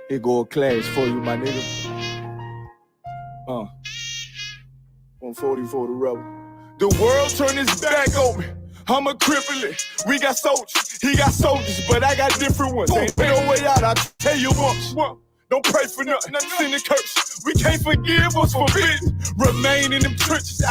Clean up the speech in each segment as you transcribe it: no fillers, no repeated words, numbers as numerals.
Here go a class for you, my nigga. 140 for the rebel. The world turned its back on me. I'm a cripple. We got soldiers, he got soldiers, but I got different ones. Ain't no way out, I tell you once. Don't pray for nothing, sin and curse. We can't forgive what's forbidden. Remain in them trenches.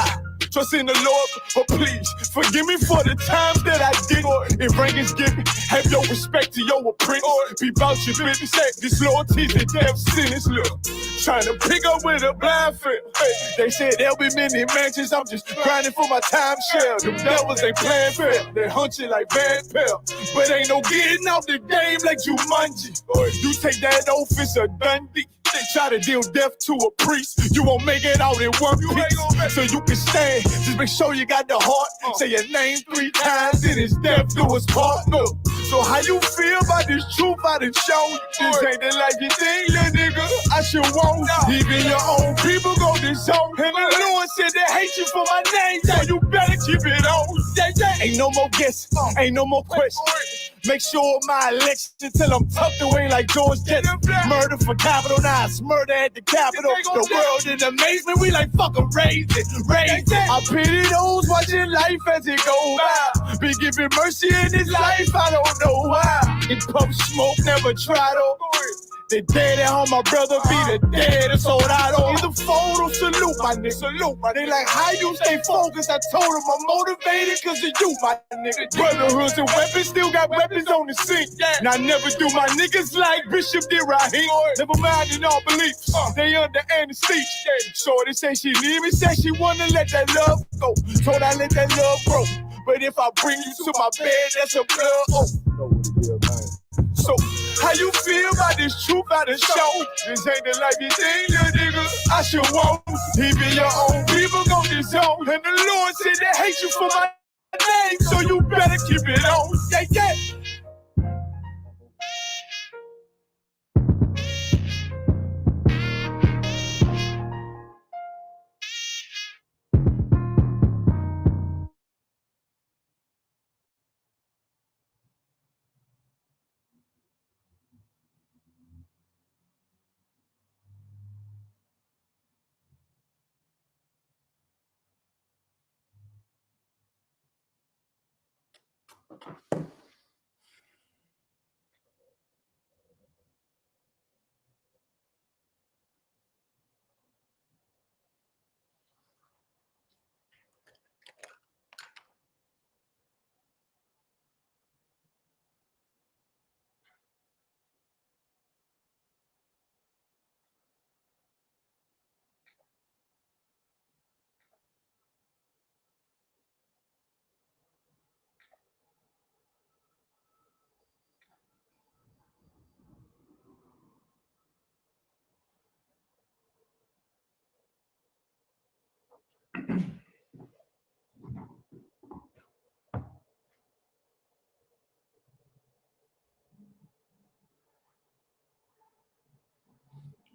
Trust in the Lord, but please forgive me for the times that I did. If rank is given, have your respect to your apprentice. Be about your business. This loyalty to death sentence. Look, trying to pick up with a blind field. They said there'll be many mansions. I'm just grinding for my time share. Them devils ain't playing fair. They hunt you like Van Pelt, but ain't no getting out the game like Jumanji. You take that oath, it's a Dundee. They try to deal death to a priest. You won't make it out in one piece. So you can stand. Just make sure you got the heart. Say your name 3 times, then it's death do us part. No. So how you feel about this truth I done shown? This ain't the life you think, little nigga. I should want. Even your own people go disown. And the Lord said they hate you for my name, so you better keep it on. Ain't no more guessing, ain't no more questions. Make sure my election till I'm tucked away like George Jetson. Murder for capital Nines, murder at the Capitol. The world in amazement, we like fucking raise it, raise it. I pity those watching life as it go by. Be giving mercy in this life, I don't know why. In pub smoke, never try to. The dead at home, my brother be the dead, it's all I don't. Either fold or salute, my nigga. Salute, my nigga. They like, how you stay focused? I told him I'm motivated cause of you, my nigga. Brotherhoods and weapons, still got weapons on the scene. And I never do my niggas like Bishop did Raheem. Never mind in all beliefs, they under anesthesia. Shorty say she leave me, said she wanna let that love go. Told I let that love grow. But if I bring you to my bed, that's a blood oath. So, how you feel about this truth I done show? This ain't the life you think, little nigga. I should want. Even your own people go disown. And the Lord said they hate you for my name, so you better keep it on. Yeah, yeah.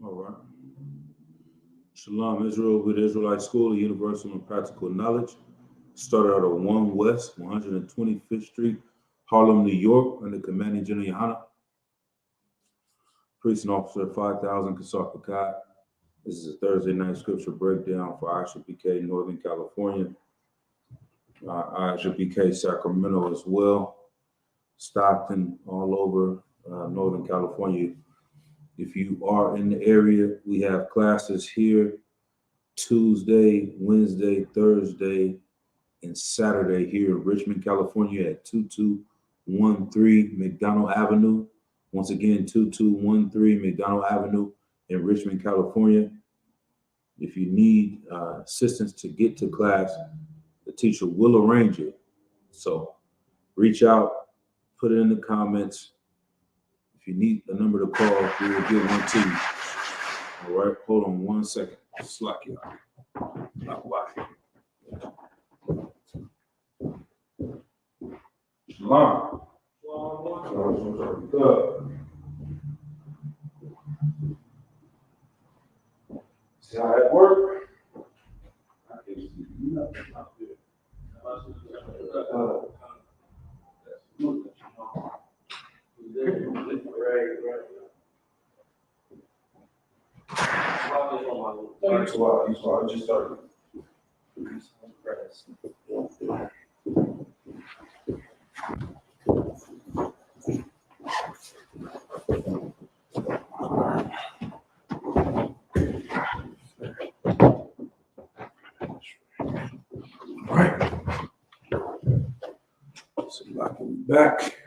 All right. Shalom, Israel, with Israelite School of Universal and Practical Knowledge. Started out at 1 West, 125th Street, Harlem, New York, under Commanding General Yohana. Priest and Officer 5000 Kasar Pakat. This is a Thursday night scripture breakdown for Aisha PK, Northern California. Aisha PK, Sacramento as well. Stockton, all over Northern California. If you are in the area, we have classes here Tuesday, Wednesday, Thursday, and Saturday here in Richmond, California at 2213 McDonald Avenue. Once again, 2213 McDonald Avenue in Richmond, California. If you need assistance to get to class, the teacher will arrange it. So reach out, put it in the comments. If you need a number to call, we will get one to you. All right, hold on 1 second. Slack you out. Not why. Shalom. See how that works? I can't see nothing out there. Right. You swallow. Just started. Right. So back.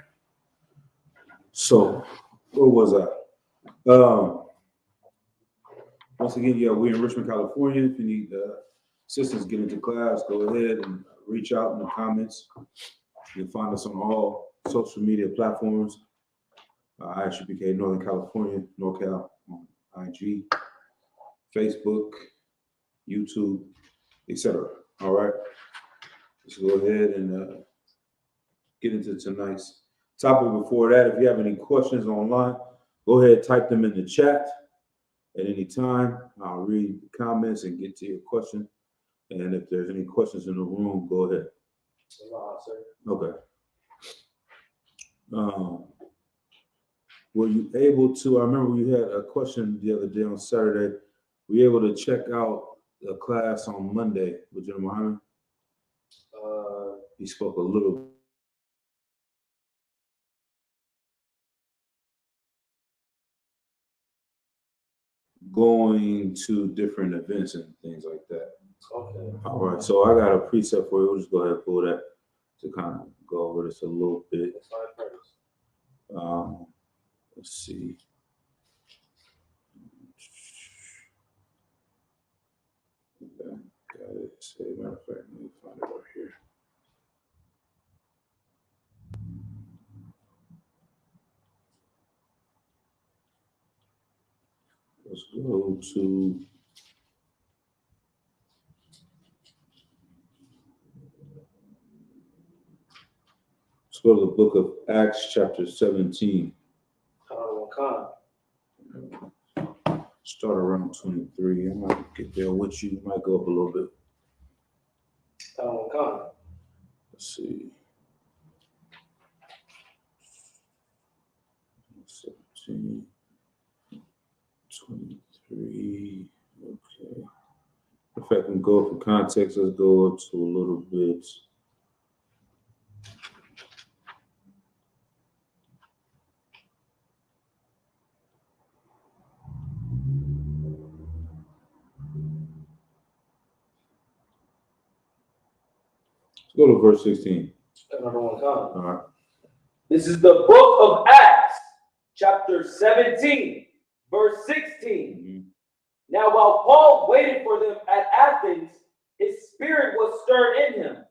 So where was I? Once again, yeah, we're in Richmond, California. If you need assistance getting to class, go ahead and reach out in the comments. You can find us on all social media platforms. ISUPK Northern California, NorCal, on IG, Facebook, YouTube, etc. All right. Let's go ahead and get into tonight's topic. Before that, if you have any questions online, go ahead, type them in the chat at any time. I'll read the comments and get to your question. And if there's any questions in the room, go ahead. Okay. Were you able to, I remember you had a question the other day on Saturday. Were you able to check out the class on Monday with General Muhammad? He spoke a little. Going to different events and things like that. Okay. All right. So I got a preset for you. We'll just go ahead and pull that to kind of go over this a little bit. Let's see. Okay. Got it. Say, matter of fact, let me find it over here. Let's go to the book of Acts, chapter 17. Start around 23. I might get there with you. Might go up a little bit. Let's see. 17, 23. Okay. If I can go for context, let's go up to a little bit. Go to verse 16. All right. This is the book of Acts, chapter 17, verse 16. Mm-hmm. Now, while Paul waited for them at Athens, his spirit was stirred in him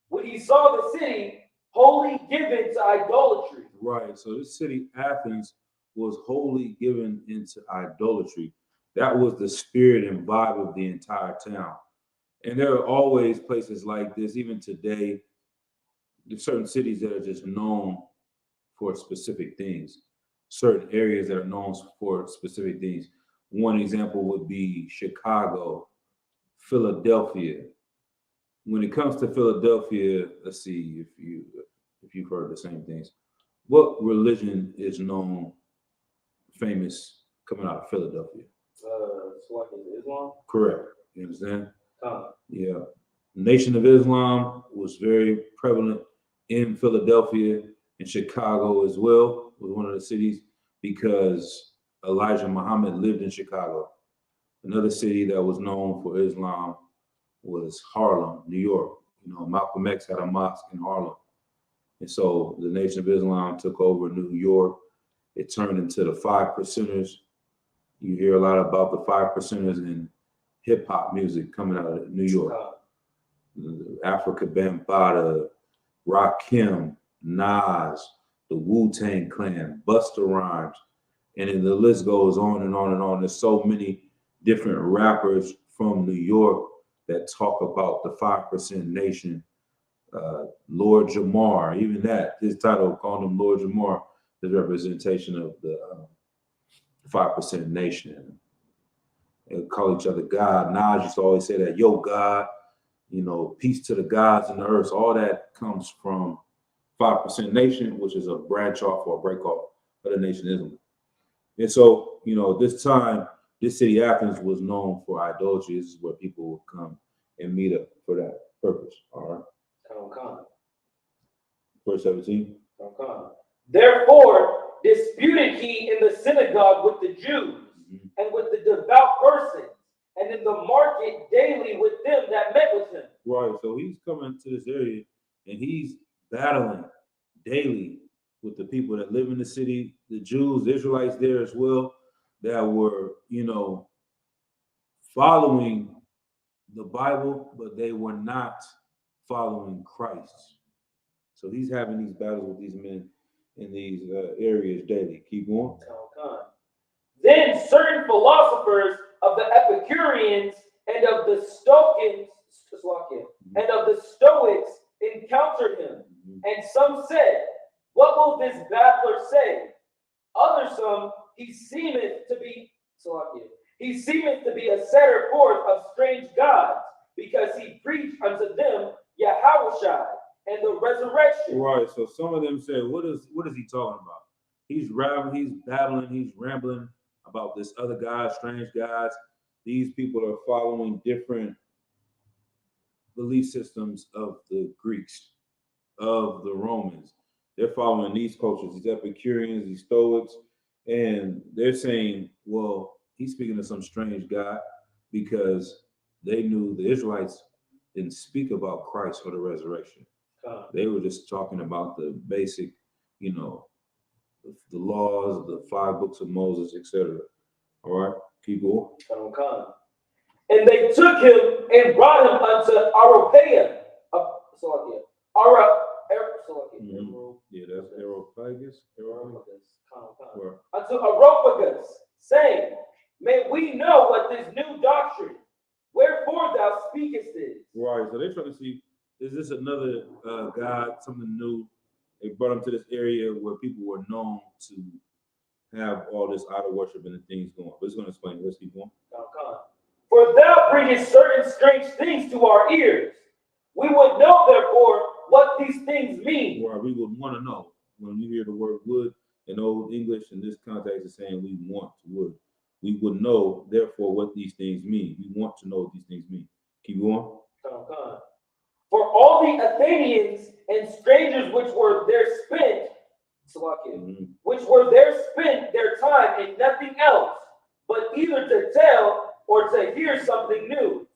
when he saw the city wholly given to idolatry. Right. So this city, Athens, was wholly given into idolatry. That was the spirit and vibe of the entire town. And there are always places like this, even today. There's certain cities that are just known for specific things, certain areas that are known for specific things. One example would be Chicago, Philadelphia. When it comes to Philadelphia, let's see if you've heard the same things. What religion is known, famous, coming out of Philadelphia? Islam? Correct. You understand? Yeah. Nation of Islam was very prevalent in Philadelphia and Chicago as well, was one of the cities, because Elijah Muhammad lived in Chicago. Another city that was known for Islam was Harlem, New York. You know, Malcolm X had a mosque in Harlem. And so the Nation of Islam took over New York. It turned into the 5%ers. You hear a lot about the 5%ers in hip hop music coming out of New York. Africa Bambaataa, Rakim, Nas, the Wu-Tang Clan, Busta Rhymes, and then the list goes on and on and on. There's so many different rappers from New York that talk about the 5% Nation. Lord Jamar, even that, his title called him Lord Jamar, the representation of the 5% Nation. They call each other God. Nas used to always say that, yo, God, you know, peace to the gods and the earth. All that comes from 5% Nation, which is a branch off or a break off of the Nation of Islam. And so, you know, this time, this city, Athens, was known for idolatry. This is where people would come and meet up for that purpose. All right. Verse 17. Therefore, disputed he in the synagogue with the Jews and with the devout persons, and in the market daily with them that met with him. Right. So he's coming to this area and he's battling daily with the people that live in the city, the Jews, the Israelites there as well, that were, following the Bible, but they were not following Christ. So he's having these battles with these men in these areas daily. Keep going. Then certain philosophers of the Epicureans and of the Stoics encountered him, and some said, "What will this babbler say?" Others, some, he seemeth to be a setter forth of strange gods, because he preached unto them Yahushua and the resurrection. Right. So some of them say, what is he talking about? He's babbling, he's rambling about this other God, strange gods. These people are following different belief systems of the Greeks, of the Romans. They're following these cultures, these Epicureans, these Stoics, and they're saying, well, he's speaking to some strange God, because they knew the Israelites didn't speak about Christ or the resurrection. They were just talking about the basic, the laws, the 5 books of Moses, etc. All right, keep going. And they took him and brought him unto Areopagus. Yeah, that's Areopagus. Unto Areopagus, saying, "May we know what this new doctrine, wherefore thou speakest this." Right. So they're trying to see, is this another God, something new? They brought him to this area where people were known to have all this idol worship and the things going. But it's going to explain. Let's keep going. For thou bringest certain strange things to our ears. We would know, therefore, what these things mean. Right. We would want to know. When you hear the word would in Old English, in this context, is saying we want to would. We would know, therefore, what these things mean. We want to know what these things mean. Keep going. For all the Athenians and strangers which were there spent, their time in nothing else, but either to tell or to hear something new,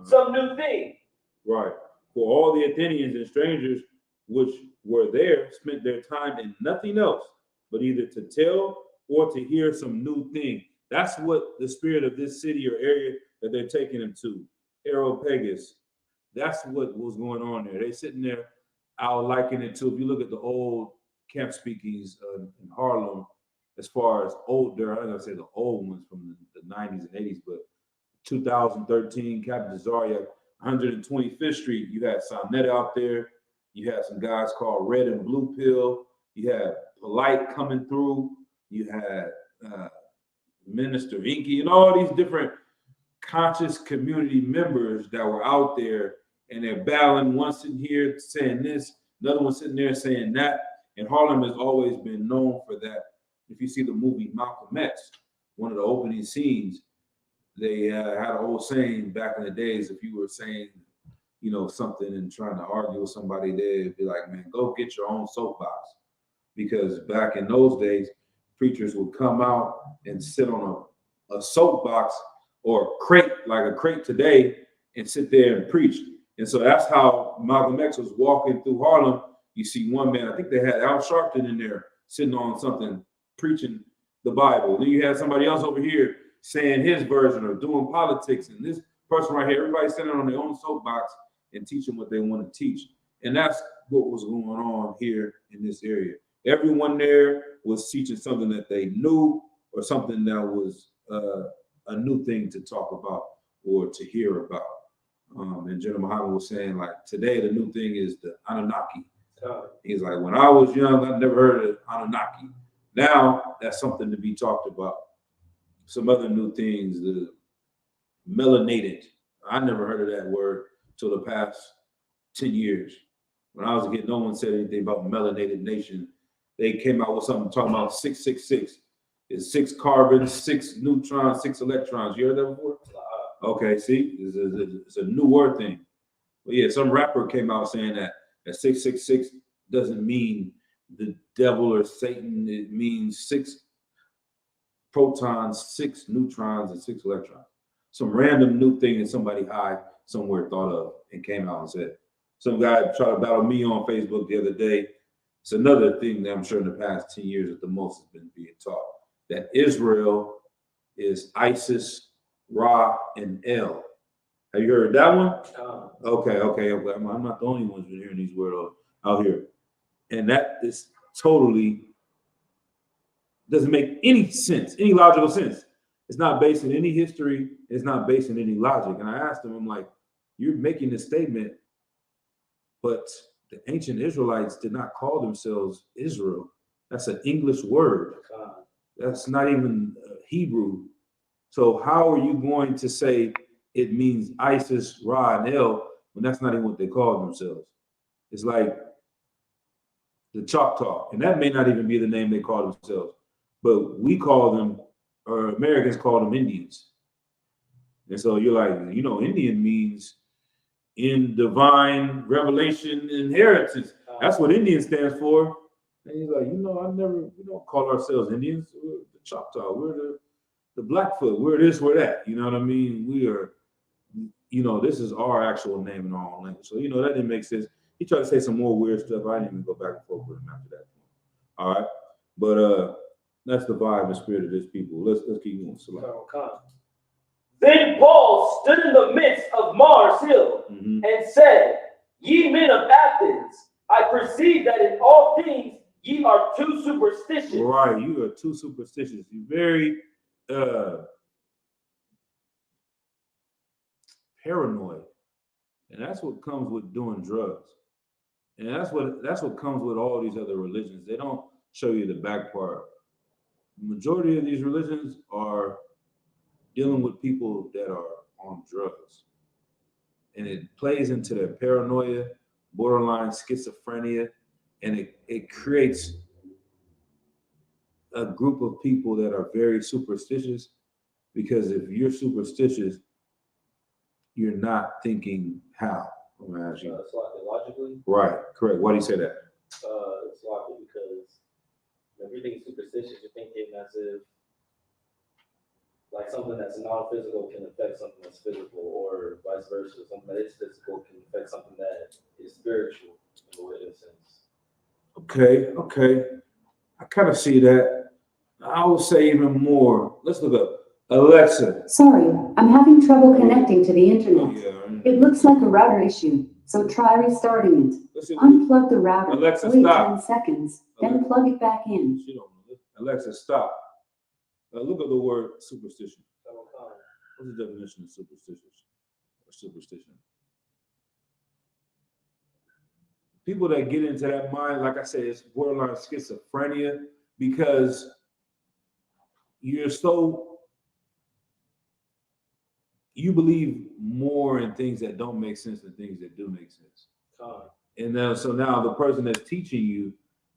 some new thing. Right. For all the Athenians and strangers which were there spent their time in nothing else, but either to tell or to hear some new thing. That's what the spirit of this city or area that they're taking him to, Areopagus. That's what was going on there. They're sitting there. I'll liken it to, if you look at the old camp speakings in Harlem, as far as older, I'm going to say the old ones from the 90s and 80s, but 2013, Captain Zarya, 125th Street, you had Sonetta out there. You had some guys called Red and Blue Pill. You had Polite coming through. You had Minister Inky and all these different conscious community members that were out there, and they're battling, one sitting here saying this, another one sitting there saying that. And Harlem has always been known for that. If you see the movie Malcolm X, one of the opening scenes, they had an old saying back in the days, if you were saying, something and trying to argue with somebody, they'd be like, man, go get your own soapbox. Because back in those days, preachers would come out and sit on a soapbox or crate, like a crate today, and sit there and preach. And so that's how Malcolm X was walking through Harlem. You see one man, I think they had Al Sharpton in there sitting on something, preaching the Bible. Then you had somebody else over here saying his version or doing politics. And this person right here, everybody's sitting on their own soapbox and teaching what they want to teach. And that's what was going on here in this area. Everyone there was teaching something that they knew or something that was a new thing to talk about or to hear about. And General Muhammad was saying, like, today the new thing is the Anunnaki. He's like, when I was young, I never heard of Anunnaki. Now that's something to be talked about. Some other new things, the melanated. I never heard of that word till the past 10 years. When I was a kid, no one said anything about melanated nation. They came out with something talking about 666. It's 6 carbons, 6 neutrons, 6 electrons. You heard that before? Okay, see, it's a new word thing. But yeah, some rapper came out saying that 666 doesn't mean the devil or Satan. It means 6 protons, 6 neutrons, and 6 electrons. Some random new thing that somebody high somewhere thought of and came out and said. Some guy tried to battle me on Facebook the other day. It's another thing that I'm sure in the past 10 years at the most has been being taught, that Israel is Isis, Ra, and El. Have you heard that one? Okay. I'm not the only one's been hearing these words out here. And that is totally doesn't make any sense, any logical sense. It's not based in any history. It's not based in any logic. And I asked him, I'm like, you're making this statement, but the ancient Israelites did not call themselves Israel. That's an English word. That's not even Hebrew. So how are you going to say it means Isis, Ra, and El when that's not even what they call themselves? It's like the Choctaw, and that may not even be the name they call themselves, but we call them, or Americans call them Indians. And so you're like, Indian means in divine revelation inheritance. That's what Indian stands for. And he's like, we don't call ourselves Indians. We're the Choctaw. We're the Blackfoot. We're this, we're that. You know what I mean? We are, this is our actual name in our own language. So, that didn't make sense. He tried to say some more weird stuff. I didn't even go back and forth with him after that. All right. But that's the vibe and spirit of this people. Let's keep going. Then Paul stood in the midst of Mars Hill and said, Ye men of Athens, I perceive that in all things ye are too superstitious. Right, you are too superstitious. You're very paranoid. And that's what comes with doing drugs. And that's what comes with all these other religions. They don't show you the back part. The majority of these religions are dealing with people that are on drugs. And it plays into their paranoia, borderline schizophrenia, and it creates a group of people that are very superstitious, because if you're superstitious, you're not thinking how. I'm gonna ask you. Logically? Right, correct. Why do you say that? It's logically because everything superstitious, you're thinking as if like something that's non-physical can affect something that's physical, or vice versa. Something that is physical can affect something that is spiritual in a way, in a sense. Okay. I kind of see that. I would say even more. Let's look up Alexa. Sorry, I'm having trouble connecting to the internet. Yeah. It looks like a router issue, so try restarting it. Unplug the router, Alexa, wait stop. 10 seconds, then plug it back in. Alexa, stop. Look at the word superstition. What's the definition of superstition? People that get into that mind, like I said, it's borderline schizophrenia, because you believe more in things that don't make sense than things that do make sense. And so now the person that's teaching you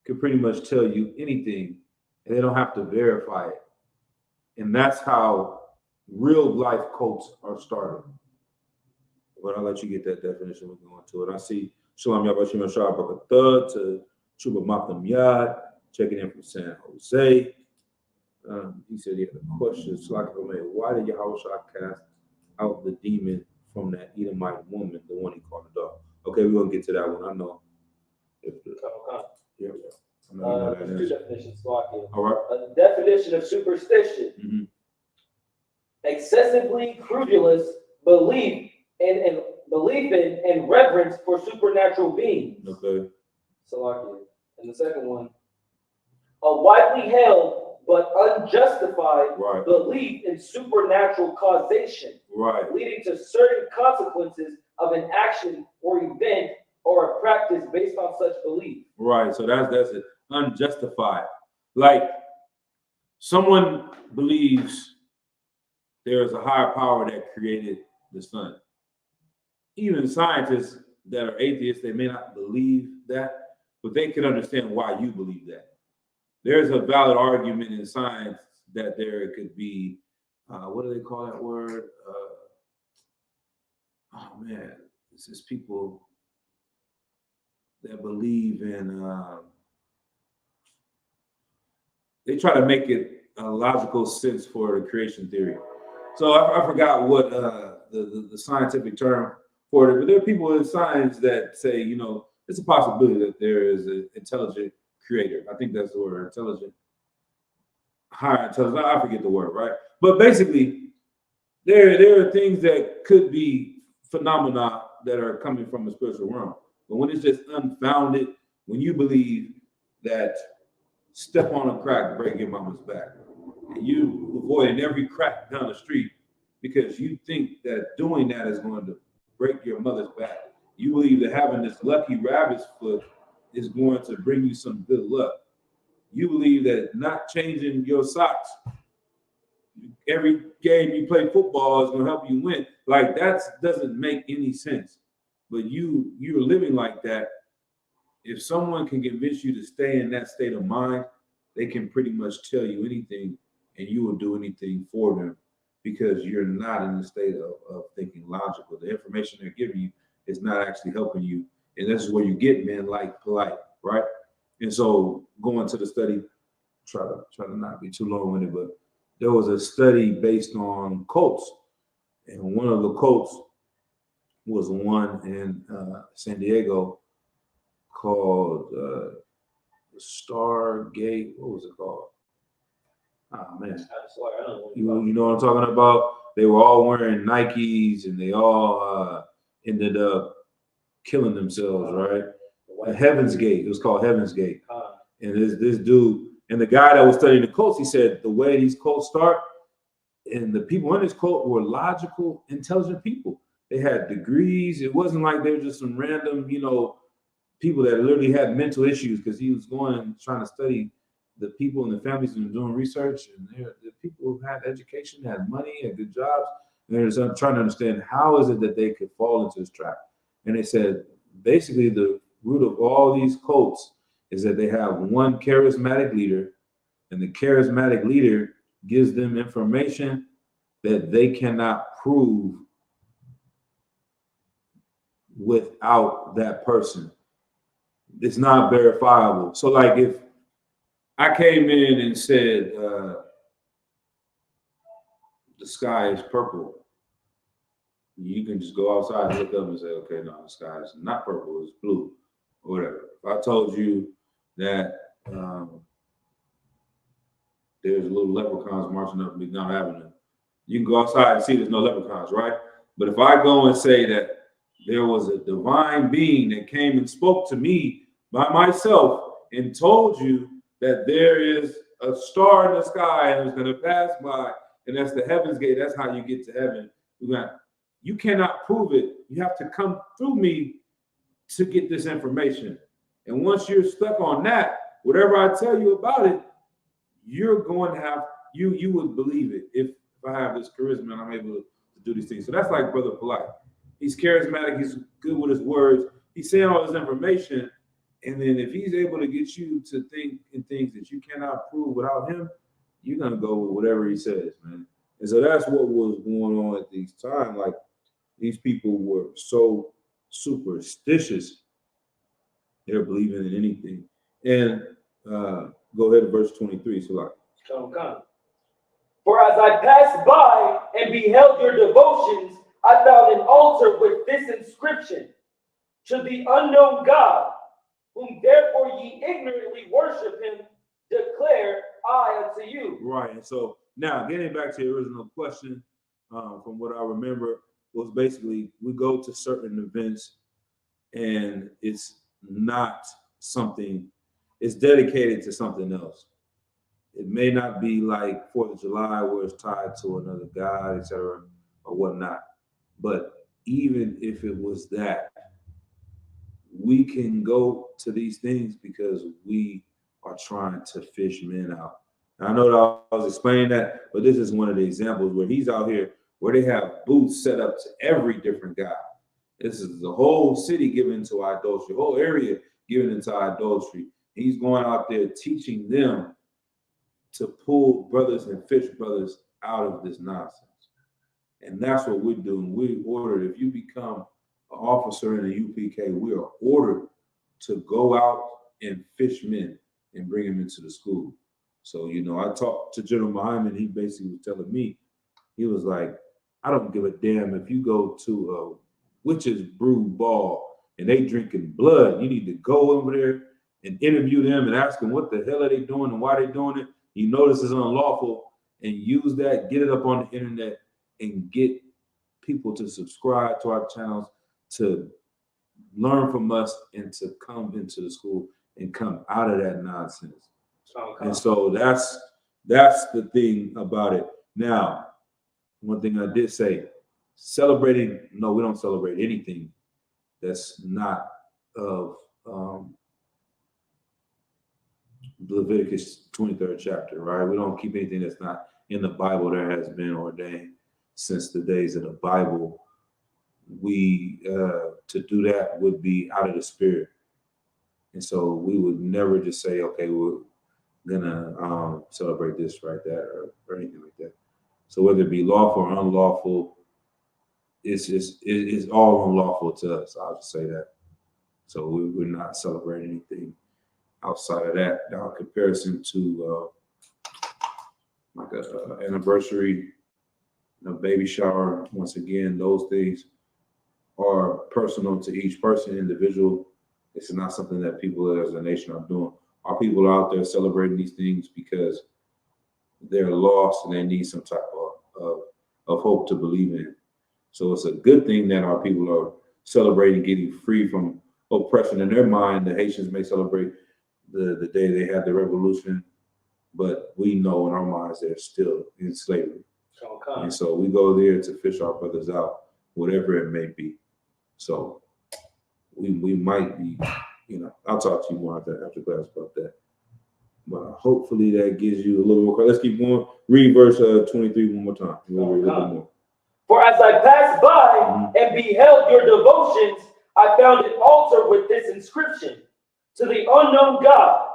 can pretty much tell you anything, and they don't have to verify it. And that's how real life cults are started. But I'll let you get that definition. We're going to it. I see Shalom Yabashim Ashar Bakathud to Chuba Matam Yad, checking in from San Jose. He said he had a question. Why did Yahweh cast out the demon from that Edomite woman, the one he called a dog? Okay, we're going to get to that one. I know. Yeah. Two definitions. All right. A definition of superstition: excessively credulous belief in and reverence for supernatural beings. Okay. And the second one, a widely held but unjustified belief in supernatural causation, leading to certain consequences of an action or event or a practice based on such belief. Right. So that's it. Unjustified. Like someone believes there is a higher power that created the sun. Even scientists that are atheists, they may not believe that, but they can understand why you believe that. There's a valid argument in science that there could be, what do they call that word? Oh man, this is people that believe in, they try to make it a logical sense for the creation theory. So I forgot what the scientific term for it, but there are people in science that say, you know, it's a possibility that there is an intelligent creator. I think that's the word, intelligent, higher intelligence. I forget the word, right? But basically, there are things that could be phenomena that are coming from the spiritual realm. But when it's just unfounded, when you believe that step on a crack, break your mama's back, and you avoiding every crack down the street because you think that doing that is going to break your mother's back. You believe that having this lucky rabbit's foot is going to bring you some good luck. You believe that not changing your socks every game you play football is going to help you win. Like, that doesn't make any sense. But you're living like that. If someone can convince you to stay in that state of mind, they can pretty much tell you anything and you will do anything for them because you're not in the state of thinking logical. The information they're giving you is not actually helping you. And this is where you get men like Polite, right? And so going to the study, try to not be too long with it, but there was a study based on cults. And one of the cults was one in San Diego called Stargate. What was it called? Oh man, you know what I'm talking about? They were all wearing Nikes and they all ended up killing themselves, right? Heaven's Gate. It was called Heaven's Gate. And this dude, and the guy that was studying the cults, he said the way these cults start, and the people in this cult were logical, intelligent people. They had degrees. It wasn't like they were just some random, you know, people that literally had mental issues, because he was going and trying to study the people and the families and doing research. And the people who had education, had money, had good jobs. And they're just trying to understand how is it that they could fall into this trap. And they said, basically, the root of all these cults is that they have one charismatic leader, and the charismatic leader gives them information that they cannot prove without that person. It's not verifiable. So like if I came in and said the sky is purple, you can just go outside and look up and say, okay, no, the sky is not purple, it's blue, or whatever. If I told you that there's little leprechauns marching up McDonald Avenue, you can go outside and see there's no leprechauns, right? But if I go and say that there was a divine being that came and spoke to me by myself and told you that there is a star in the sky and it's going to pass by, and that's the Heaven's Gate, that's how you get to heaven. You cannot prove it. You have to come through me to get this information. And once you're stuck on that, whatever I tell you about it, you're going to have, you would believe it if I have this charisma and I'm able to do these things. So that's like Brother Polite. He's charismatic. He's good with his words. He's saying all this information. And then if he's able to get you to think in things that you cannot prove without him, you're going to go with whatever he says, man. And so that's what was going on at these times. Like, these people were so superstitious. They're believing in anything. And go ahead to verse 23. So like, come. For as I passed by and beheld your devotions, I found an altar with this inscription: to the unknown God, whom therefore ye ignorantly worship him, declare I unto you. Right. And so now getting back to the original question, from what I remember, was basically we go to certain events and it's not something, it's dedicated to something else. It may not be like 4th of July where it's tied to another god, etc., or whatnot. But even if it was that, we can go to these things because we are trying to fish men out. And I know that I was explaining that, but this is one of the examples where he's out here where they have booths set up to every different god. This is the whole city given to idolatry, whole area given into idolatry. He's going out there teaching them to pull brothers and fish brothers out of this nonsense. And that's what we're doing. We ordered, if you become an officer in the UPK, we are ordered to go out and fish men and bring them into the school. So, you know, I talked to General Muhammad, he basically was telling me, he was like, I don't give a damn if you go to a witch's brew ball and they drinking blood. You need to go over there and interview them and ask them what the hell are they doing and why they doing it. You know this is unlawful, and use that, get it up on the internet, and get people to subscribe to our channels, to learn from us, and to come into the school and come out of that nonsense. Okay. And so that's the thing about it. Now, one thing I did say, celebrating, no, we don't celebrate anything that's not of Leviticus 23rd chapter, right? We don't keep anything that's not in the Bible that has been ordained since the days of the Bible. We to do that would be out of the spirit. And so we would never just say, okay, we're gonna celebrate this, right, that, or anything like that. So whether it be lawful or unlawful, it's all unlawful to us. I'll just say that. So we're not celebrating anything outside of that. Now, in comparison to like a anniversary, a baby shower, once again, those things are personal to each person, individual. It's not something that people as a nation are doing. Our people are out there celebrating these things because they're lost and they need some type of hope to believe in. So it's a good thing that our people are celebrating getting free from oppression. In their mind, the Haitians may celebrate the day they had the revolution, but we know in our minds they're still in slavery. Okay. And so we go there to fish our brothers out, whatever it may be. So we might be, you know, I'll talk to you more after class about that. But hopefully that gives you a little more. Let's keep going. Read verse 23 one more time. We'll read a little more. For as I passed by and beheld your devotions, I found an altar with this inscription: to the unknown God,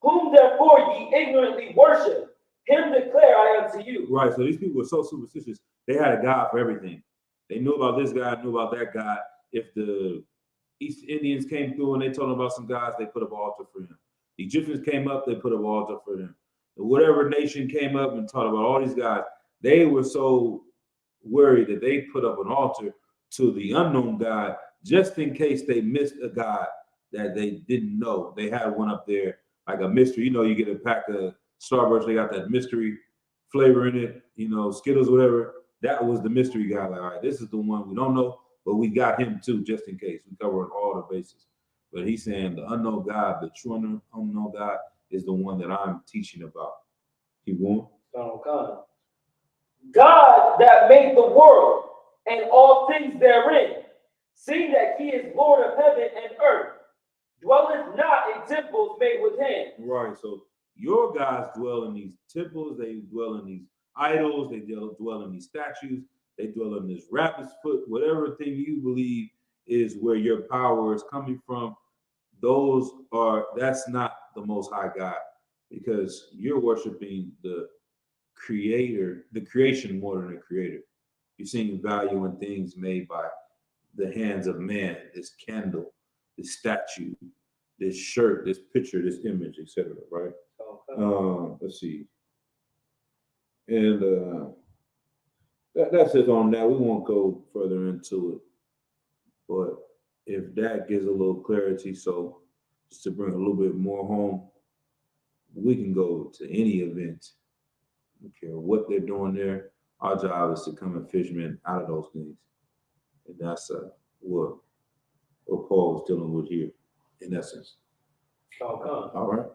whom therefore ye ignorantly worship, him declare I unto you. Right. So these people were so superstitious. They had a God for everything. They knew about this God, knew about that God. If the East Indians came through and they told them about some gods, they put up an altar for him. The Egyptians came up, they put up an altar for them. Whatever nation came up and taught about all these guys, they were so worried that they put up an altar to the unknown God just in case they missed a God that they didn't know. They had one up there, like a mystery. You know, you get a pack of Starburst, they got that mystery flavor in it, you know, Skittles, whatever. That was the mystery guy. Like, all right, this is the one we don't know, but we got him too, just in case. We covered all the bases. But he's saying the unknown God, the true unknown God, is the one that I'm teaching about. Keep going. Okay. God that made the world and all things therein, seeing that he is Lord of heaven and earth, dwelleth not in temples made with hands. Right. So your gods dwell in these temples, they dwell in these idols, they dwell in these statues, they dwell in this rabbit's foot, whatever thing you believe is where your power is coming from. That's not the Most High God, because you're worshiping the creator, the creation more than the creator. You're seeing value in things made by the hands of man, this candle, this statue, this shirt, this picture, this image, etc. Right? Okay. Let's see. And that's it on that. We won't go further into it. But if that gives a little clarity, so just to bring a little bit more home, we can go to any event. I don't care what they're doing there. Our job is to come and fish men out of those things. And that's what Paul was dealing with here, in essence. Okay. All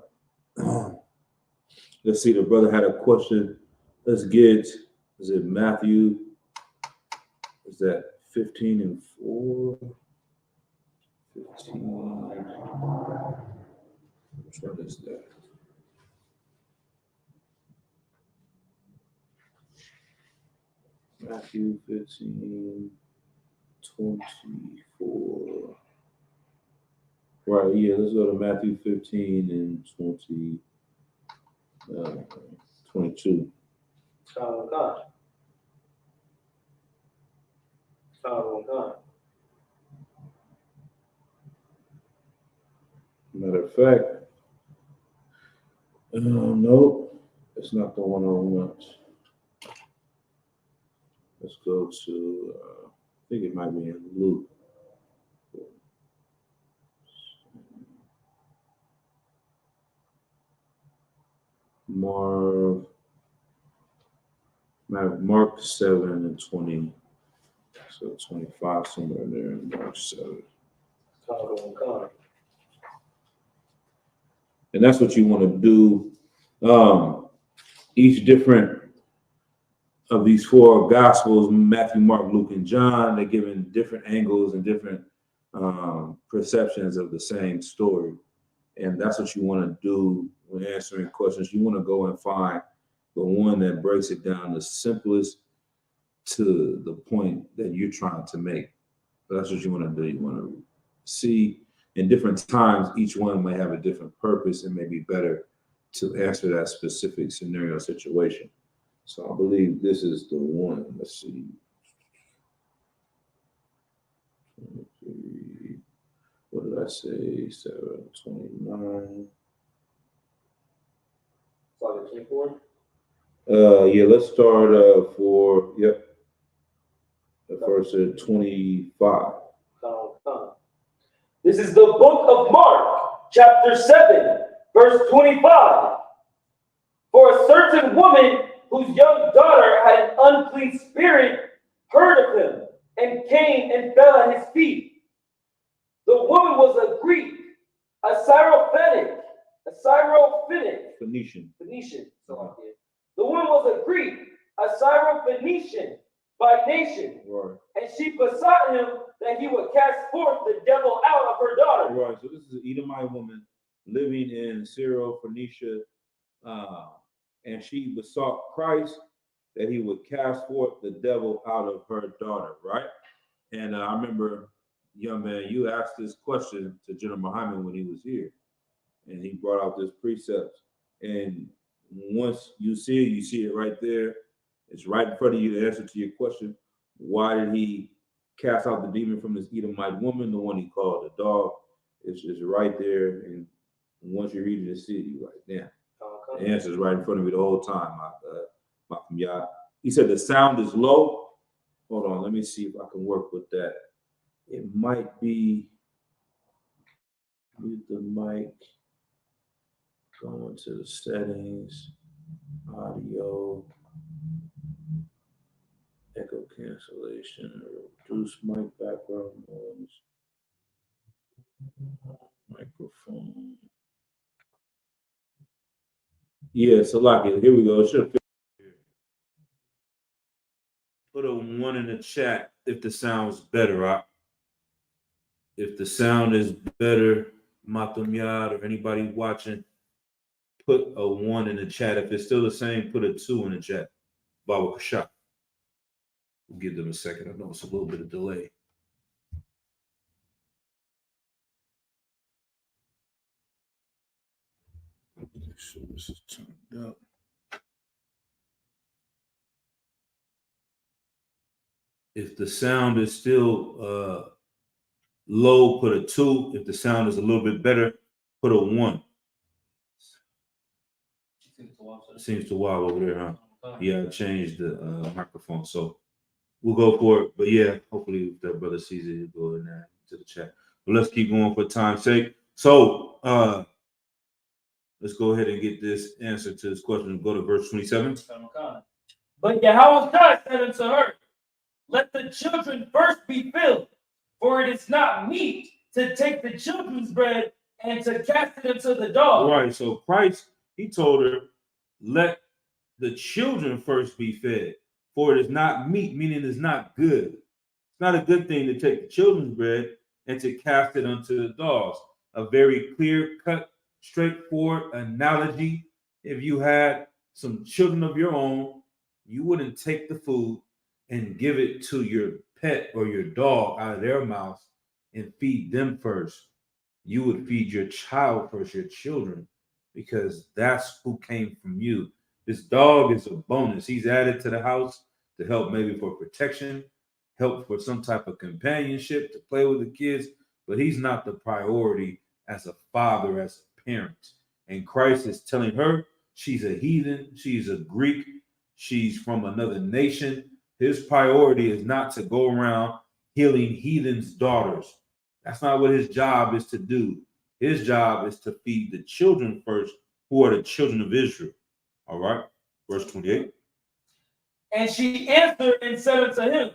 right. Let's see, the brother had a question. Let's get, is it Matthew? Is that 15 and 4? 15. Which one is that? Matthew 15, 24. Right, yeah, let's go to Matthew 15 and 24. 22. Con. Matter of fact, nope, it's not the one I want. Let's go to, I think it might be in Luke. Mark 7 and 20. So 25 somewhere there in Mark 7. And that's what you want to do. Each different of these four gospels, Matthew, Mark, Luke, and John, they're given different angles and different perceptions of the same story. And that's what you want to do when answering questions. You want to go and find the one that breaks it down the simplest to the point that you're trying to make. So that's what you want to do. You want to see in different times, each one may have a different purpose and may be better to answer that specific scenario situation. So I believe this is the one. Let's see. What did I say? 729. Father 24. Yeah, let's start for the first 25. This is the book of Mark, chapter 7, verse 25. For a certain woman whose young daughter had an unclean spirit heard of him and came and fell at his feet. The woman was a Greek, a Phoenician. The woman was a Greek, a Syrophoenician by nation, Right. and she besought him that he would cast forth the devil out of her daughter. Right. So this is an Edomite woman living in Syrophoenicia, and she besought Christ that he would cast forth the devil out of her daughter. Right. And I remember, young man, you asked this question to General Muhammad when he was here, and he brought out this precept. And once you see it right there. It's right in front of you. The answer to your question: why did he cast out the demon from this Edomite woman, the one he called a dog? It's just right there. And once you read it and see it, you're like, damn. The answer is right in front of me the whole time. He said the sound is low. Hold on, let me see if I can work with that. It might be with the mic. Going to the settings, audio, echo cancellation, reduce mic background noise, microphone. Yeah, so like it. Here we go. It should put a 1 in the chat if the sound's better, right? If the sound is better, Matam Yad or anybody watching, put a 1 in the chat. If it's still the same, put a 2 in the chat. Baba Kasha. We'll give them a second. I know it's a little bit of delay. Make sure this is turned up. If the sound is still low, put a 2. If the sound is a little bit better, put a 1. Seems to wobble over there, huh? Yeah, I changed the microphone, so we'll go for it. But yeah, hopefully if that brother sees it, he'll go in there to the chat. But let's keep going for time's sake. So let's go ahead and get this answer to this question. Go to verse 27. But Yahushua said unto her, let the children first be filled, for it is not meet to take the children's bread and to cast it into the dogs. Right, so Christ, he told her, let the children first be fed, for it is not meat, meaning it's not good. It's not a good thing to take the children's bread and to cast it unto the dogs. A very clear-cut, straightforward analogy. If you had some children of your own, you wouldn't take the food and give it to your pet or your dog out of their mouth and feed them first. You would feed your child first, your children, because that's who came from you. This dog is a bonus. He's added to the house to help maybe for protection, help for some type of companionship, to play with the kids, but he's not the priority as a father, as a parent. And Christ is telling her she's a heathen, she's a Greek, she's from another nation. His priority is not to go around healing heathens' daughters. That's not what his job is to do. His job is to feed the children first, who are the children of Israel. All right, verse 28. And she answered and said unto him,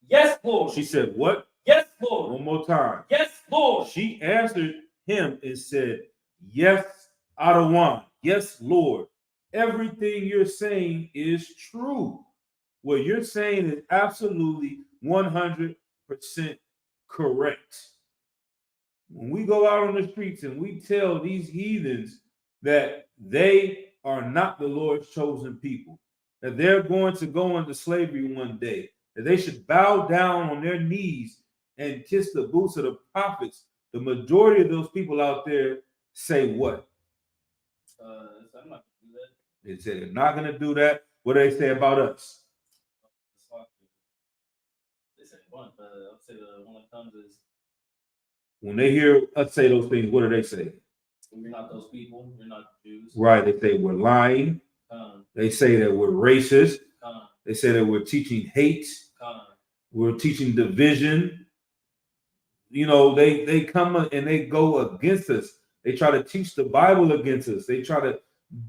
Yes, Lord. She said, what? Yes, Lord. One more time. Yes, Lord. She answered him and said, Yes, Adawan. Yes, Lord. Everything you're saying is true. What you're saying is absolutely 100% correct. When we go out on the streets and we tell these heathens that they are not the Lord's chosen people, that they're going to go into slavery one day, that they should bow down on their knees and kiss the boots of the prophets, the majority of those people out there say what? I'm not gonna do that. They say they're not going to do that. What do they say about us? They say one, but I'll say the one that comes is, When they hear us say those things, what do they say? we're not those people. We're not Jews. Right. They say we're lying. They say that we're racist. They say that we're teaching hate. We're teaching division. You know, they come and they go against us. They try to teach the Bible against us. They try to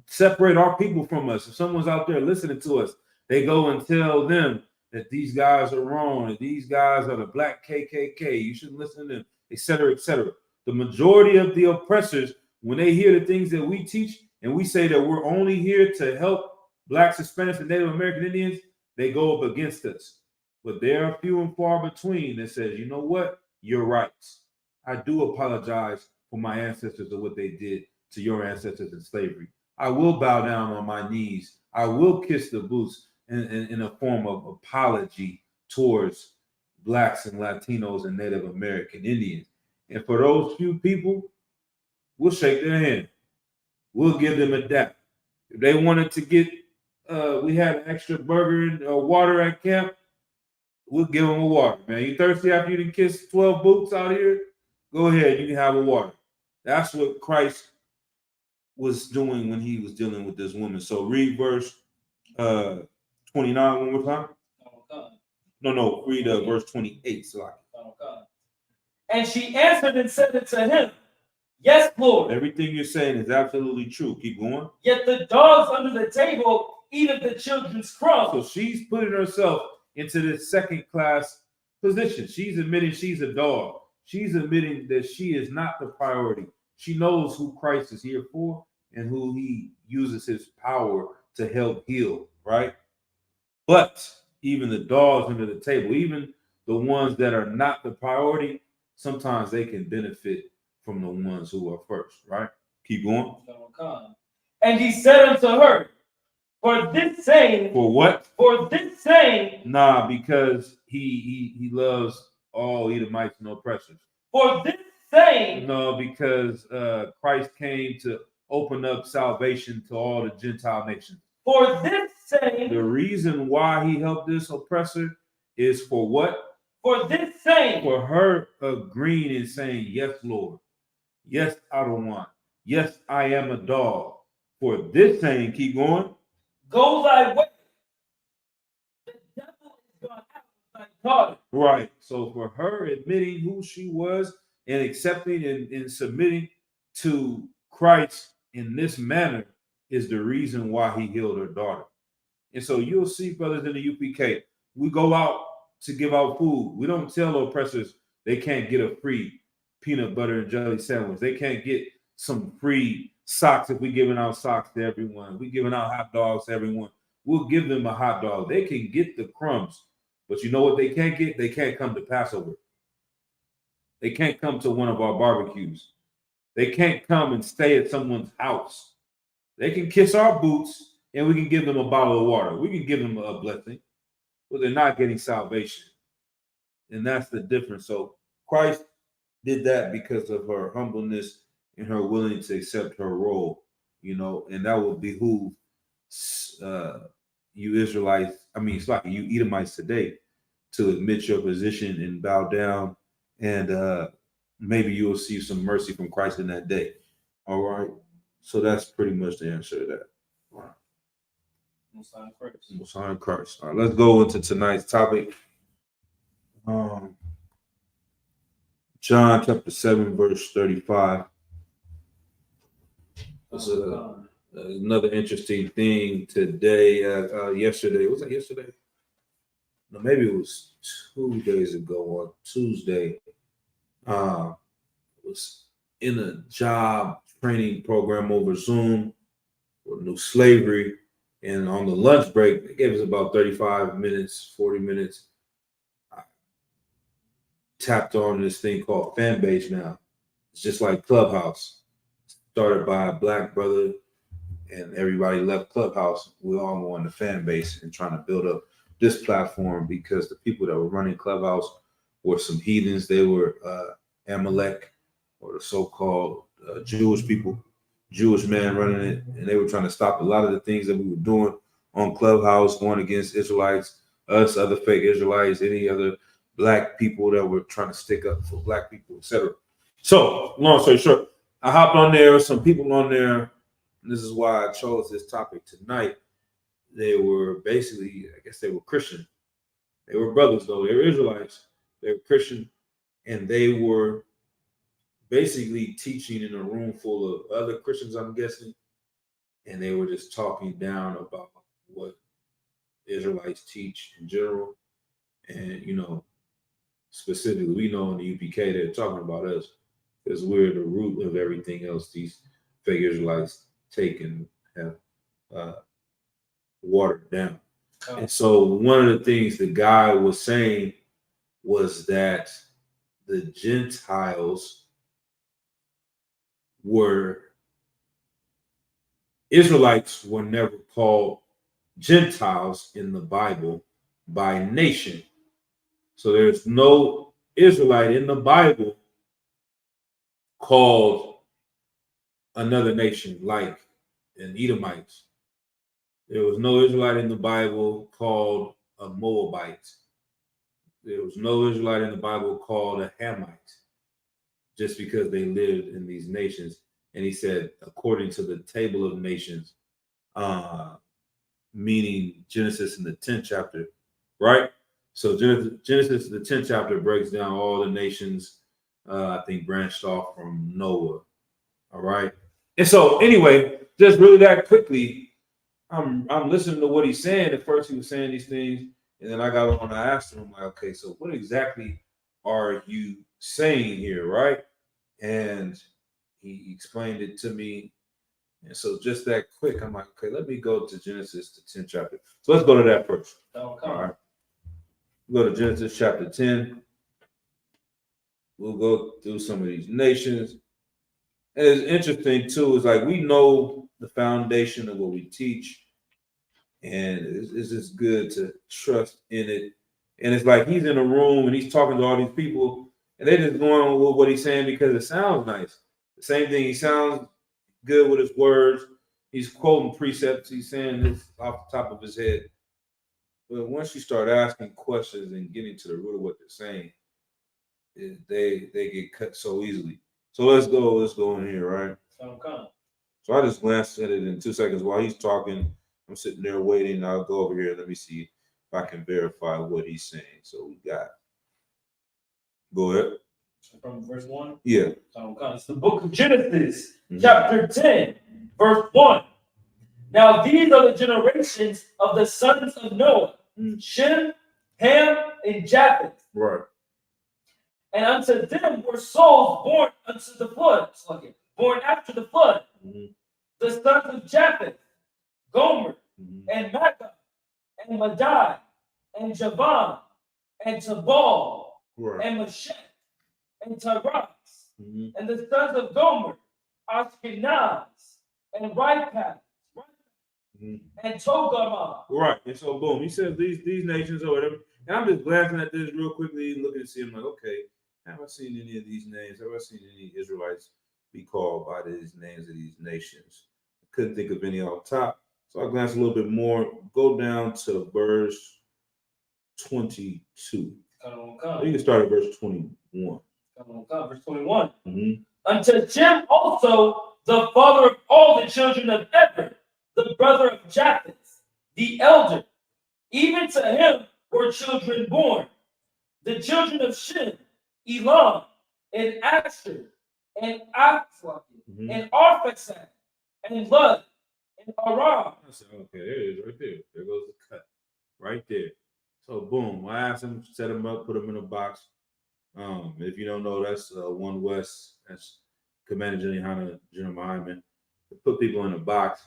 separate our people from us. If someone's out there listening to us, they go and tell them that these guys are wrong, and these guys are the black KKK. You shouldn't listen to them, etc., etc. The majority of the oppressors, when they hear the things that we teach and we say that we're only here to help blacks, Hispanics, and Native American Indians, they go up against us. But there are few and far between that says, you know what? You're right. I do apologize for my ancestors and what they did to your ancestors in slavery. I will bow down on my knees. I will kiss the boots in a form of apology towards blacks and Latinos and Native American Indians. And for those few people, we'll shake their hand. We'll give them a dap. If they wanted to get, we had an extra burger and water at camp, we'll give them a water, man. You thirsty after you done kiss 12 boots out here? Go ahead, you can have a water. That's what Christ was doing when he was dealing with this woman. So read verse 29 one more time. No, read verse 28. And she answered and said unto him, Yes, Lord. Everything you're saying is absolutely true. Keep going. Yet the dogs under the table eat of the children's crumbs. So she's putting herself into this second class position. She's admitting she's a dog. She's admitting that she is not the priority. She knows who Christ is here for and who he uses his power to help heal, right? But even the dogs under the table, even the ones that are not the priority, sometimes they can benefit from the ones who are first, right? Keep going. And he said unto her, For this saying. For what? For this saying. Nah, because he loves all Edomites and oppressors. For this saying. No, because Christ came to open up salvation to all the Gentile nations. For this saying. The reason why he helped this oppressor is for what? For this saying. For her agreeing and saying, Yes, Lord. Yes, I don't want. Yes, I am a dog. For this saying, keep going. Go thy way. The devil is gone out of thy daughter. Right. So for her admitting who she was and accepting and submitting to Christ in this manner is the reason why he healed her daughter. And so you'll see, brothers in the UPK, we go out to give out food. We don't tell oppressors they can't get a free peanut butter and jelly sandwich. They can't get some free socks if we're giving out socks to everyone. We're giving out hot dogs to everyone. We'll give them a hot dog. They can get the crumbs. But you know what they can't get? They can't come to Passover. They can't come to one of our barbecues. They can't come and stay at someone's house. They can kiss our boots and we can give them a bottle of water. We can give them a blessing, but they're not getting salvation. And that's the difference. So Christ did that because of her humbleness and her willing to accept her role you know, and that would behoove you Israelites, it's like you Edomites today, to admit your position and bow down, and maybe you will see some mercy from Christ in that day. All right. So that's pretty much the answer to that. All right. Most High Christ. Most High Christ. All right, let's go into tonight's topic. John chapter 7, verse 35. This is another interesting thing today. Yesterday, was that yesterday? No, maybe it was 2 days ago on Tuesday. Was in a job training program over Zoom with New Slavery. And on the lunch break, they gave us about 35 minutes, 40 minutes. I tapped on this thing called Fanbase now. It's just like Clubhouse. Started by a black brother, and everybody left Clubhouse. We all go on the Fanbase and trying to build up this platform, because the people that were running Clubhouse were some heathens. They were Amalek, or the so-called Jewish people, Jewish man running it, and they were trying to stop a lot of the things that we were doing on Clubhouse, going against Israelites, us, other fake Israelites, any other black people that were trying to stick up for black people, etc. So, long story short, I hopped on there, some people on there, and this is why I chose this topic tonight. They were basically, I guess they were Christian. They were brothers, though. They were Israelites. They were Christian, and they were basically teaching in a room full of other Christians, I'm guessing, and they were just talking down about what Israelites teach in general. And, you know, specifically, we know in the UPK they're talking about us, because we're the root of everything else these fake Israelites take and have watered down. Oh. And so one of the things the guy was saying was that the Gentiles Israelites were never called Gentiles in the Bible by nation. So there's no Israelite in the Bible called another nation like an Edomites. There was no Israelite in the Bible called a Moabite. There was no Israelite in the Bible called a Hamite, just because they lived in these nations. And he said, according to the table of nations, meaning Genesis in the 10th chapter, right? So Genesis, the 10th chapter, breaks down all the nations, I think branched off from Noah, all right? And so anyway, just really that quickly, I'm listening to what he's saying. At first he was saying these things, and then I got on, I asked him, I'm like, okay, so what exactly are you saying here, right? And he explained it to me. And so just that quick, I'm like, okay, let me go to Genesis, the 10th chapter. So let's go to that first. Okay. All right. We'll go to Genesis chapter 10. We'll go through some of these nations. And it's interesting too, is like we know the foundation of what we teach, and it's just good to trust in it. And it's like he's in a room and he's talking to all these people, and they're just going with what he's saying because it sounds nice. The same thing, he sounds good with his words. He's quoting precepts. He's saying this off the top of his head. But once you start asking questions and getting to the root of what they're saying, they get cut so easily. So let's go in here, right? So I just glanced at it in 2 seconds while he's talking. I'm sitting there waiting. I'll go over here. Let me see if I can verify what he's saying. So we got. Go ahead. From verse 1? Yeah. It's the book of Genesis, chapter 10, verse 1. Now these are the generations of the sons of Noah, Shem, Ham, and Japheth. Right. And unto them were souls born unto the flood, born after the flood. The sons of Japheth, Gomer, and Magog, and Madai, and Javan, and Tabal, and Meshech, and Taras. And the sons of Gomer, Ashkenaz, and Riphath, and Togarmah. Right. And so boom, he says these nations or whatever. And I'm just glancing at this real quickly, looking to see, I'm like, okay, have I seen any of these names? Have I seen any Israelites be called by these names of these nations? couldn't think of any off top. So I glanced a little bit more. Go down to verse 22. You can start at verse 21. Verse 21. Mm-hmm. Unto Shem also, the father of all the children of Eber, the brother of Japheth, the elder, even to him were children born. The children of Shem, Elam, and Asher, and Aphlah, and Arphaxad, and Lud, and Aram. Okay, there it is right there. There goes the cut. Right there. So boom, I asked him, set him up, put him in a box. If you don't know, that's 1 West. That's Commander General Hyman. Put people in a box.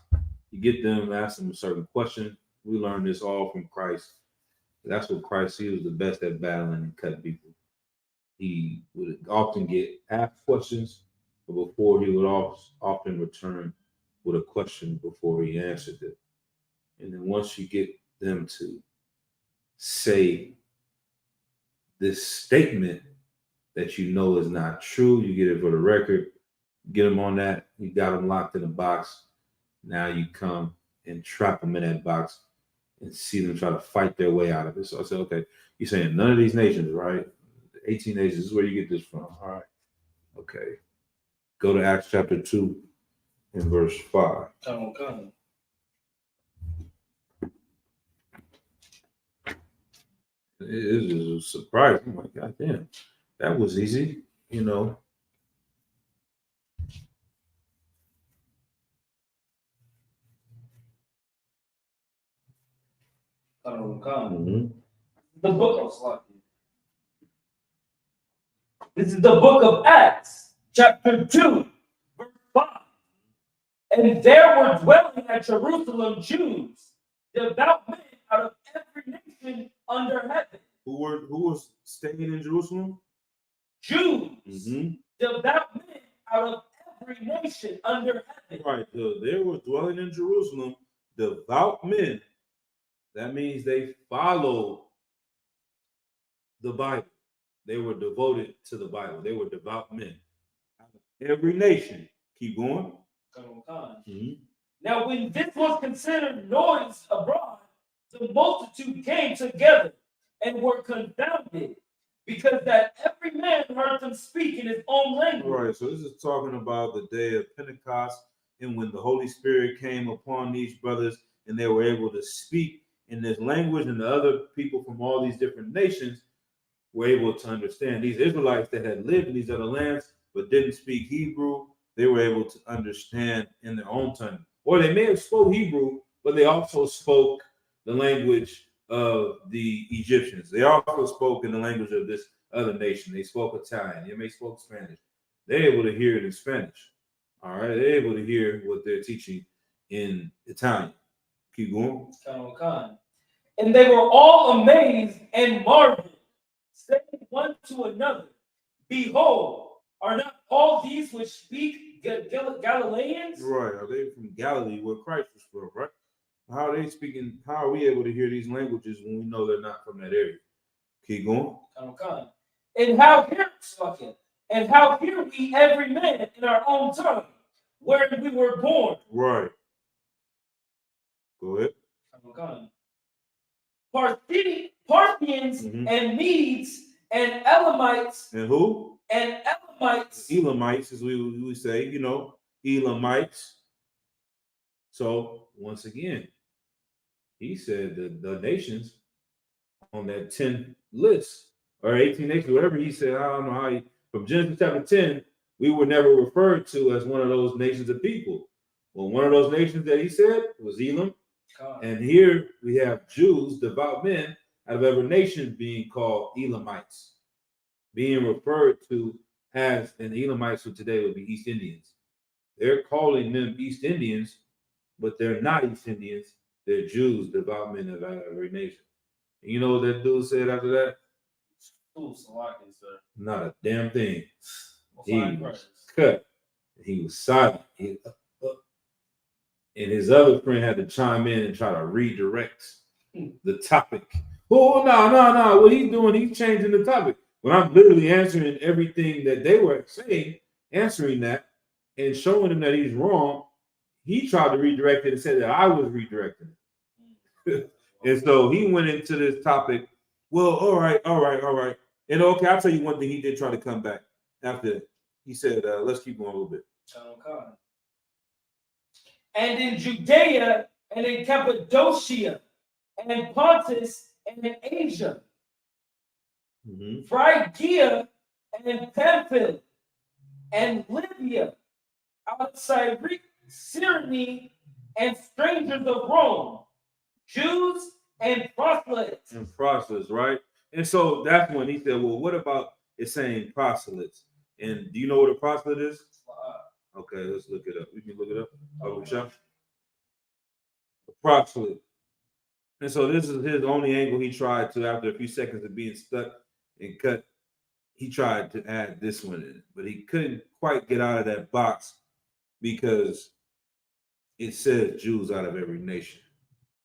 You get them, ask them a certain question. We learned this all from Christ. That's what Christ, he was the best at battling and cutting people. He would often get asked questions, but before he would often return with a question before he answered it. And then once you get them to say this statement that you know is not true, you get it for the record, get them on that, you got them locked in a box. Now you come and trap them in that box and see them try to fight their way out of it. So I said, okay, you're saying none of these nations, right? 18 nations, this is where you get this from. All right. Okay. Go to Acts chapter 2 and verse 5. Come. It is a surprise. I'm like, God damn, that was easy, you know. The book of Slacky. This is the book of Acts, chapter 2, verse 5. And there were dwelling at Jerusalem Jews, devout men out of every nation under heaven. Who was staying in Jerusalem? Jews, devout men out of every nation under heaven. Right. There were dwelling in Jerusalem devout men. That means they followed the Bible. They were devoted to the Bible. They were devout men. Every nation. Keep going. Now, when this was considered noise abroad, the multitude came together and were confounded, because that every man heard them speak in his own language. Right. So this is talking about the day of Pentecost, and when the Holy Spirit came upon these brothers, and they were able to speak in this language, and the other people from all these different nations were able to understand. These Israelites that had lived in these other lands but didn't speak Hebrew, they were able to understand in their own tongue. Or they may have spoke Hebrew, but they also spoke the language of the Egyptians. They also spoke in the language of this other nation. They spoke Italian. They may spoke Spanish. They're able to hear it in Spanish. All right, they're able to hear what they're teaching in Italian. Keep going. And they were all amazed and marveled, saying one to another, Behold, are not all these which speak Galileans? Right. Are they from Galilee, where Christ was from, right? How are they speaking? How are we able to hear these languages when we know they're not from that area? Keep going. And how hear we every man in our own tongue, wherein we were born? Right. Go ahead. Parthians and Medes and Elamites. And who? And Elamites. Elamites, as we would say, you know, Elamites. So once again, he said that the nations on that 10 list or 18 nations, whatever he said, I don't know how from Genesis chapter 10, we were never referred to as one of those nations of people. Well, one of those nations that he said was Elam. And here we have Jews, devout men out of every nation being called Elamites, being referred to as, and the Elamites of today would be East Indians. They're calling them East Indians, but they're not East Indians. They're Jews, devout men of every nation. And you know what that dude said after that? Not a damn thing. He was cut. He was silent. And his other friend had to chime in and try to redirect the topic. Oh, no. What he's doing, he's changing the topic. When I'm literally answering everything that they were saying, answering that and showing him that he's wrong, he tried to redirect it and said that I was redirecting it. And so he went into this topic. Well, all right. And okay, I'll tell you one thing. He did try to come back after he said, let's keep going a little bit. Okay. And in Judea and in Cappadocia and in Pontus and in Asia, Phrygia and in Pamphylia and Libya, outside Cyrene, and strangers of Rome, Jews and proselytes. And proselytes, right? And so that's when he said, well, what about it saying proselytes? And do you know what a proselyte is? Okay, let's look it up. We can look it up. A proselyte. And so this is his only angle he tried to, after a few seconds of being stuck and cut, he tried to add this one in. But he couldn't quite get out of that box because it says Jews out of every nation.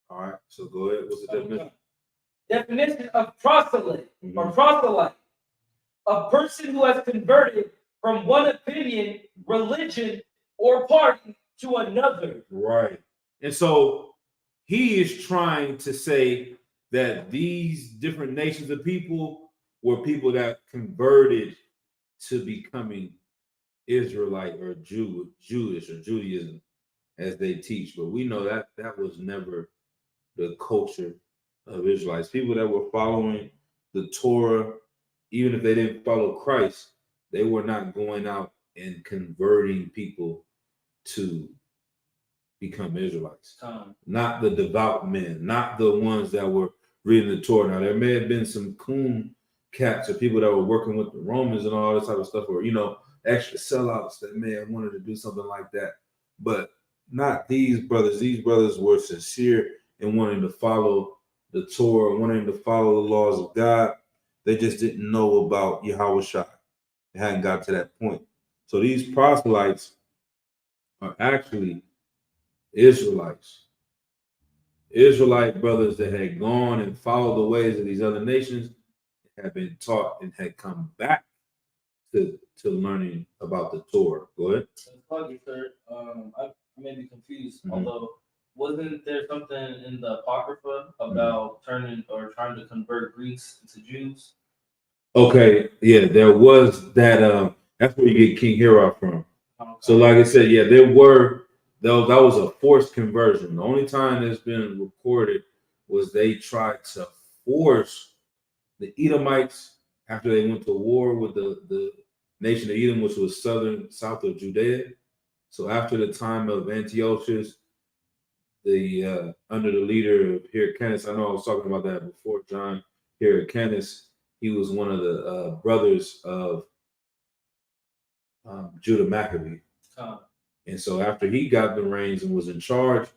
All right, so go ahead. What's the definition? Definition of proselyte or proselyte: a person who has converted from one opinion, religion, or party to another. Right. And so he is trying to say that these different nations of people were people that converted to becoming Israelite or Jewish or Judaism as they teach. But we know that that was never the culture of Israelites. People that were following the Torah, even if they didn't follow Christ, they were not going out and converting people to become Israelites. Not the devout men, not the ones that were reading the Torah. Now, there may have been some coon cats or people that were working with the Romans and all this type of stuff, or, you know, extra sellouts that may have wanted to do something like that. But not these brothers. These brothers were sincere in wanting to follow the Torah, wanting to follow the laws of God. They just didn't know about Yahushua. They hadn't got to that point. So these proselytes are actually Israelites. Israelite brothers that had gone and followed the ways of these other nations, had been taught and had come back to learning about the Torah. Go ahead. Sorry, sir. I may be confused, although wasn't there something in the Apocrypha about turning or trying to convert Greeks into Jews? Okay, yeah, there was that. That's where you get King Herod from. Okay. So, like I said, yeah, there were. Though that was a forced conversion. The only time that's been recorded was they tried to force the Edomites after they went to war with the nation of Edom, which was south of Judea. So after the time of Antiochus, under the leader of Hyrcanus, I know I was talking about that before, John Hyrcanus, he was one of the brothers of Judah Maccabee. And so after he got the reins and was in charge,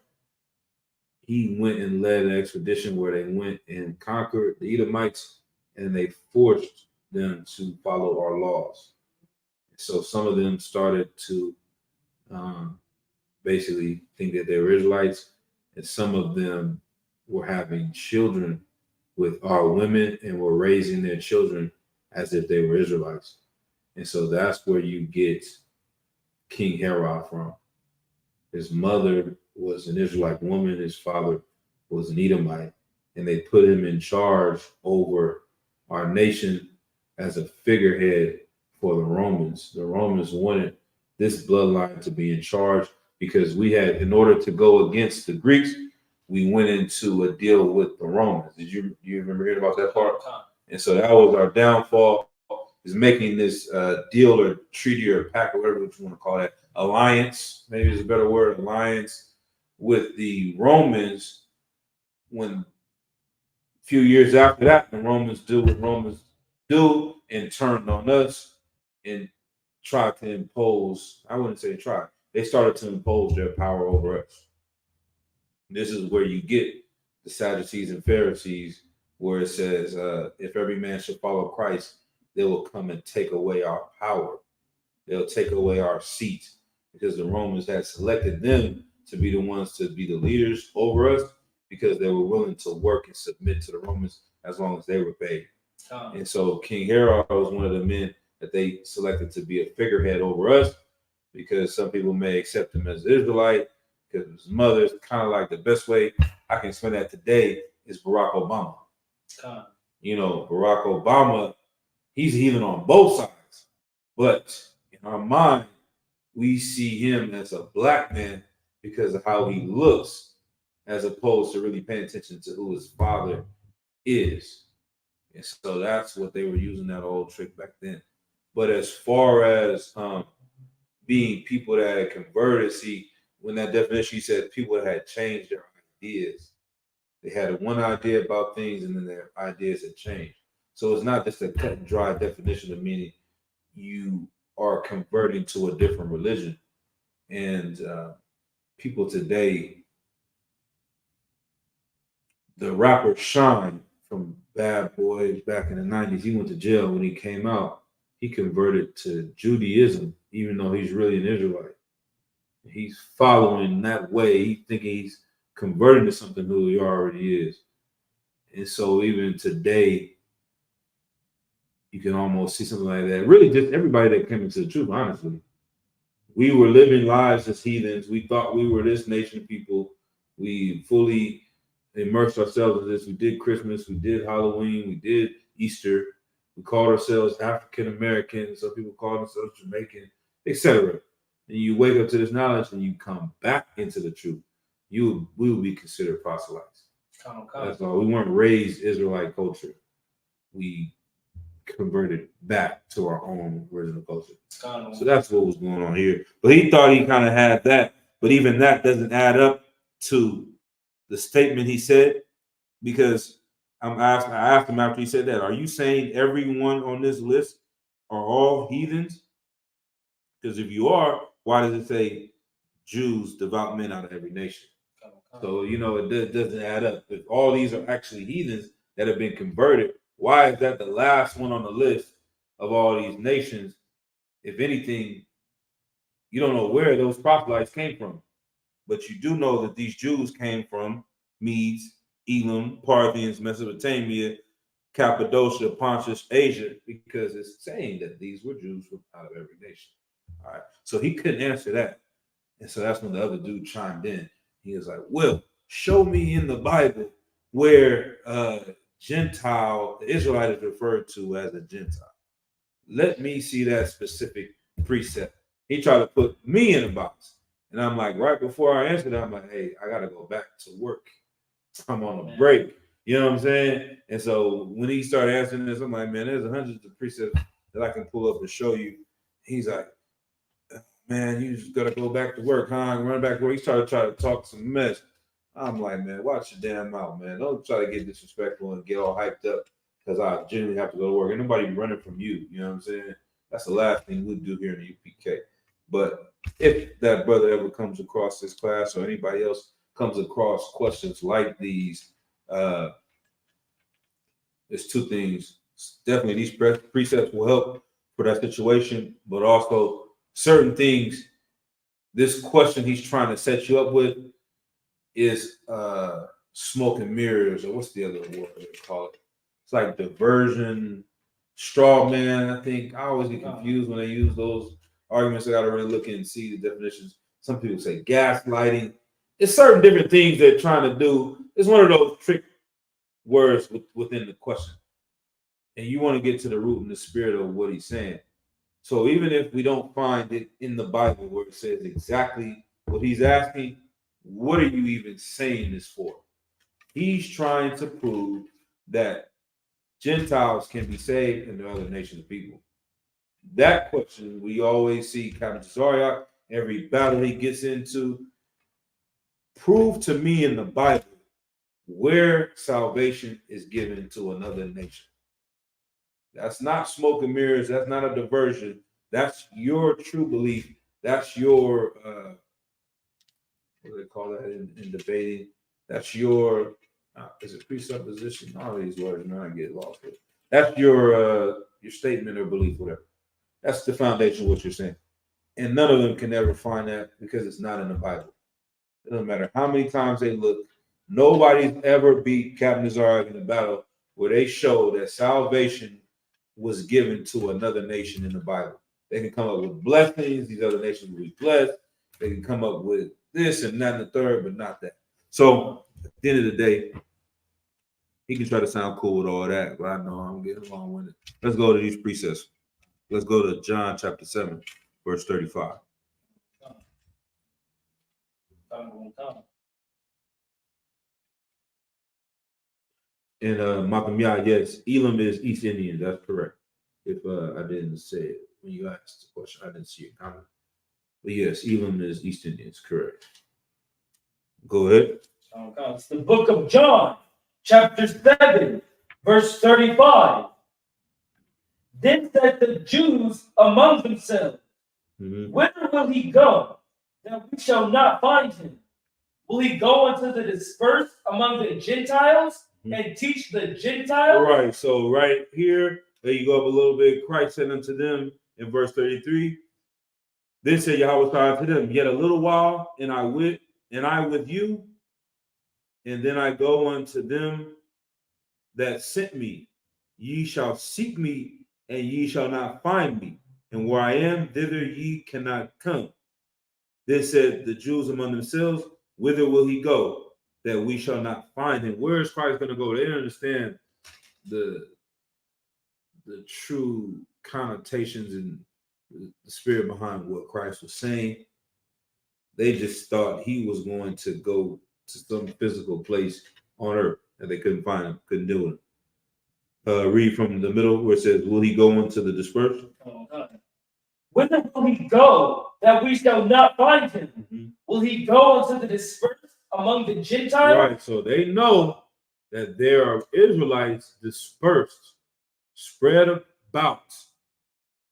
he went and led an expedition where they went and conquered the Edomites, and they forced them to follow our laws. So some of them started to basically think that they were Israelites, and some of them were having children with our women and were raising their children as if they were Israelites. And so that's where you get King Herod from. His mother was an Israelite woman, his father was an Edomite, and they put him in charge over our nation as a figurehead for the Romans. The Romans wanted this bloodline to be in charge because we had, in order to go against the Greeks, we went into a deal with the Romans. Do you remember hearing about that part? And so that was our downfall, is making this deal or treaty or pact, or whatever you want to call it, alliance, maybe is a better word, alliance with the Romans. When a few years after that, the Romans do what Romans do and turned on us and tried to impose, I wouldn't say try, they started to impose their power over us. This is where you get the Sadducees and Pharisees, where it says, if every man should follow Christ, they will come and take away our power. They'll take away our seat, because the Romans had selected them to be the ones to be the leaders over us, because they were willing to work and submit to the Romans as long as they were paid. And so King Herod was one of the men that they selected to be a figurehead over us, because some people may accept him as Israelite, because his mother is kind of like the best way I can explain that today is Barack Obama. You know, Barack Obama, he's heathen on both sides, but in our mind, we see him as a black man because of how he looks, as opposed to really paying attention to who his father is. And so that's what they were using that old trick back then. But as far as being people that had converted, see, when that definition, he said people that had changed their ideas. They had one idea about things and then their ideas had changed. So it's not just a cut and dry definition of meaning you are converting to a different religion. And people today, the rapper Sean from Bad Boys back in the 90s, he went to jail when he came out. He converted to Judaism, even though he's really an Israelite. He's following that way. He's thinking he's converting to something who he already is. And so even today, you can almost see something like that. Really, just everybody that came into the truth, honestly. We were living lives as heathens. We thought we were this nation of people. We fully immersed ourselves in this. We did Christmas. We did Halloween. We did Easter. We called ourselves African American. Some people called themselves Jamaican, etc. And you wake up to this knowledge and you come back into the truth. We will be considered proselytes. That's all. We weren't raised Israelite culture. We converted back to our own original culture. So that's what was going on here. But he thought he kind of had that. But even that doesn't add up to the statement he said, because I asked him after he said that, are you saying everyone on this list are all heathens? Because if you are, why does it say Jews, devout men out of every nation? So, you know, it doesn't add up. If all these are actually heathens that have been converted, why is that the last one on the list of all these nations? If anything, you don't know where those proselytes came from. But you do know that these Jews came from Medes, Elam, Parthians, Mesopotamia, Cappadocia, Pontus, Asia, because it's saying that these were Jews from out of every nation. All right. So he couldn't answer that. And so that's when the other dude chimed in. He was like, well, show me in the Bible where Gentile, the Israelite is referred to as a Gentile. Let me see that specific precept. He tried to put me in a box. And I'm like, right before I answered that, I'm like, hey, I got to go back to work. I'm on a break. You know what I'm saying? And so when he started answering this, I'm like, man, there's hundreds of precepts that I can pull up and show you. He's like, man, you just got to go back to work, huh? Run back to work. He started trying to talk some mess. I'm like, man, watch your damn mouth, man. Don't try to get disrespectful and get all hyped up because I genuinely have to go to work. Ain't nobody running from you. You know what I'm saying? That's the last thing we do here in the UPK. But if that brother ever comes across this class or anybody else comes across questions like these, there's two things. Definitely these precepts will help for that situation, but also certain things, this question he's trying to set you up with is smoke and mirrors, or what's the other word they call it? It's like diversion, straw man, I think. I always get confused when they use those arguments. I got to really look and see the definitions. Some people say gaslighting. It's certain different things they're trying to do. It's one of those trick words within the question. And you want to get to the root and the spirit of what he's saying. So even if we don't find it in the Bible where it says exactly what he's asking, what are you even saying this for? He's trying to prove that Gentiles can be saved and the other nations of people. That question we always see Captain Zaryak, every battle he gets into. Prove to me in the Bible where salvation is given to another nation. That's not smoke and mirrors. That's not a diversion. That's your true belief. That's your, what do they call that in debating? That's your, is it presupposition? All these words, man, I get lost with. That's your statement or belief, whatever. That's the foundation of what you're saying. And none of them can ever find that because it's not in the Bible. It doesn't matter how many times they look. Nobody's ever beat Captain Zaryak in a battle where they show that salvation was given to another nation in the Bible. They can come up with blessings. These other nations will be blessed. They can come up with this and that and the third, but not that. So at the end of the day, he can try to sound cool with all that, but I know I'm getting along with it. Let's go to these precepts. Let's go to John chapter 7, verse 35. And Makamiya, yes, Elam is East Indian. That's correct. If I didn't say it when you asked the question, I didn't see it comment. But yes, Elam is East Indians, correct. Go ahead. It's the book of John, chapter 7, verse 35. Then said the Jews among themselves, Whither will he go, that we shall not find him? Will he go unto the dispersed among the Gentiles and teach the Gentiles? All right, so right here, there you go up a little bit. Christ said unto them in verse 33. Then said Yahweh to them, yet a little while, and I with you, and then I go unto them that sent me. Ye shall seek me, and ye shall not find me. And where I am, thither ye cannot come. Then said the Jews among themselves, whither will he go, that we shall not find him? Where is Christ going to go? They didn't understand the true connotations and the spirit behind what Christ was saying. They just thought he was going to go to some physical place on earth, and they couldn't find him, couldn't do it. Read from the middle where it says, will he go into the dispersed? Whither will he go, that we shall not find him? Will he go unto the dispersed among the Gentiles? Right, so they know that there are Israelites dispersed, spread about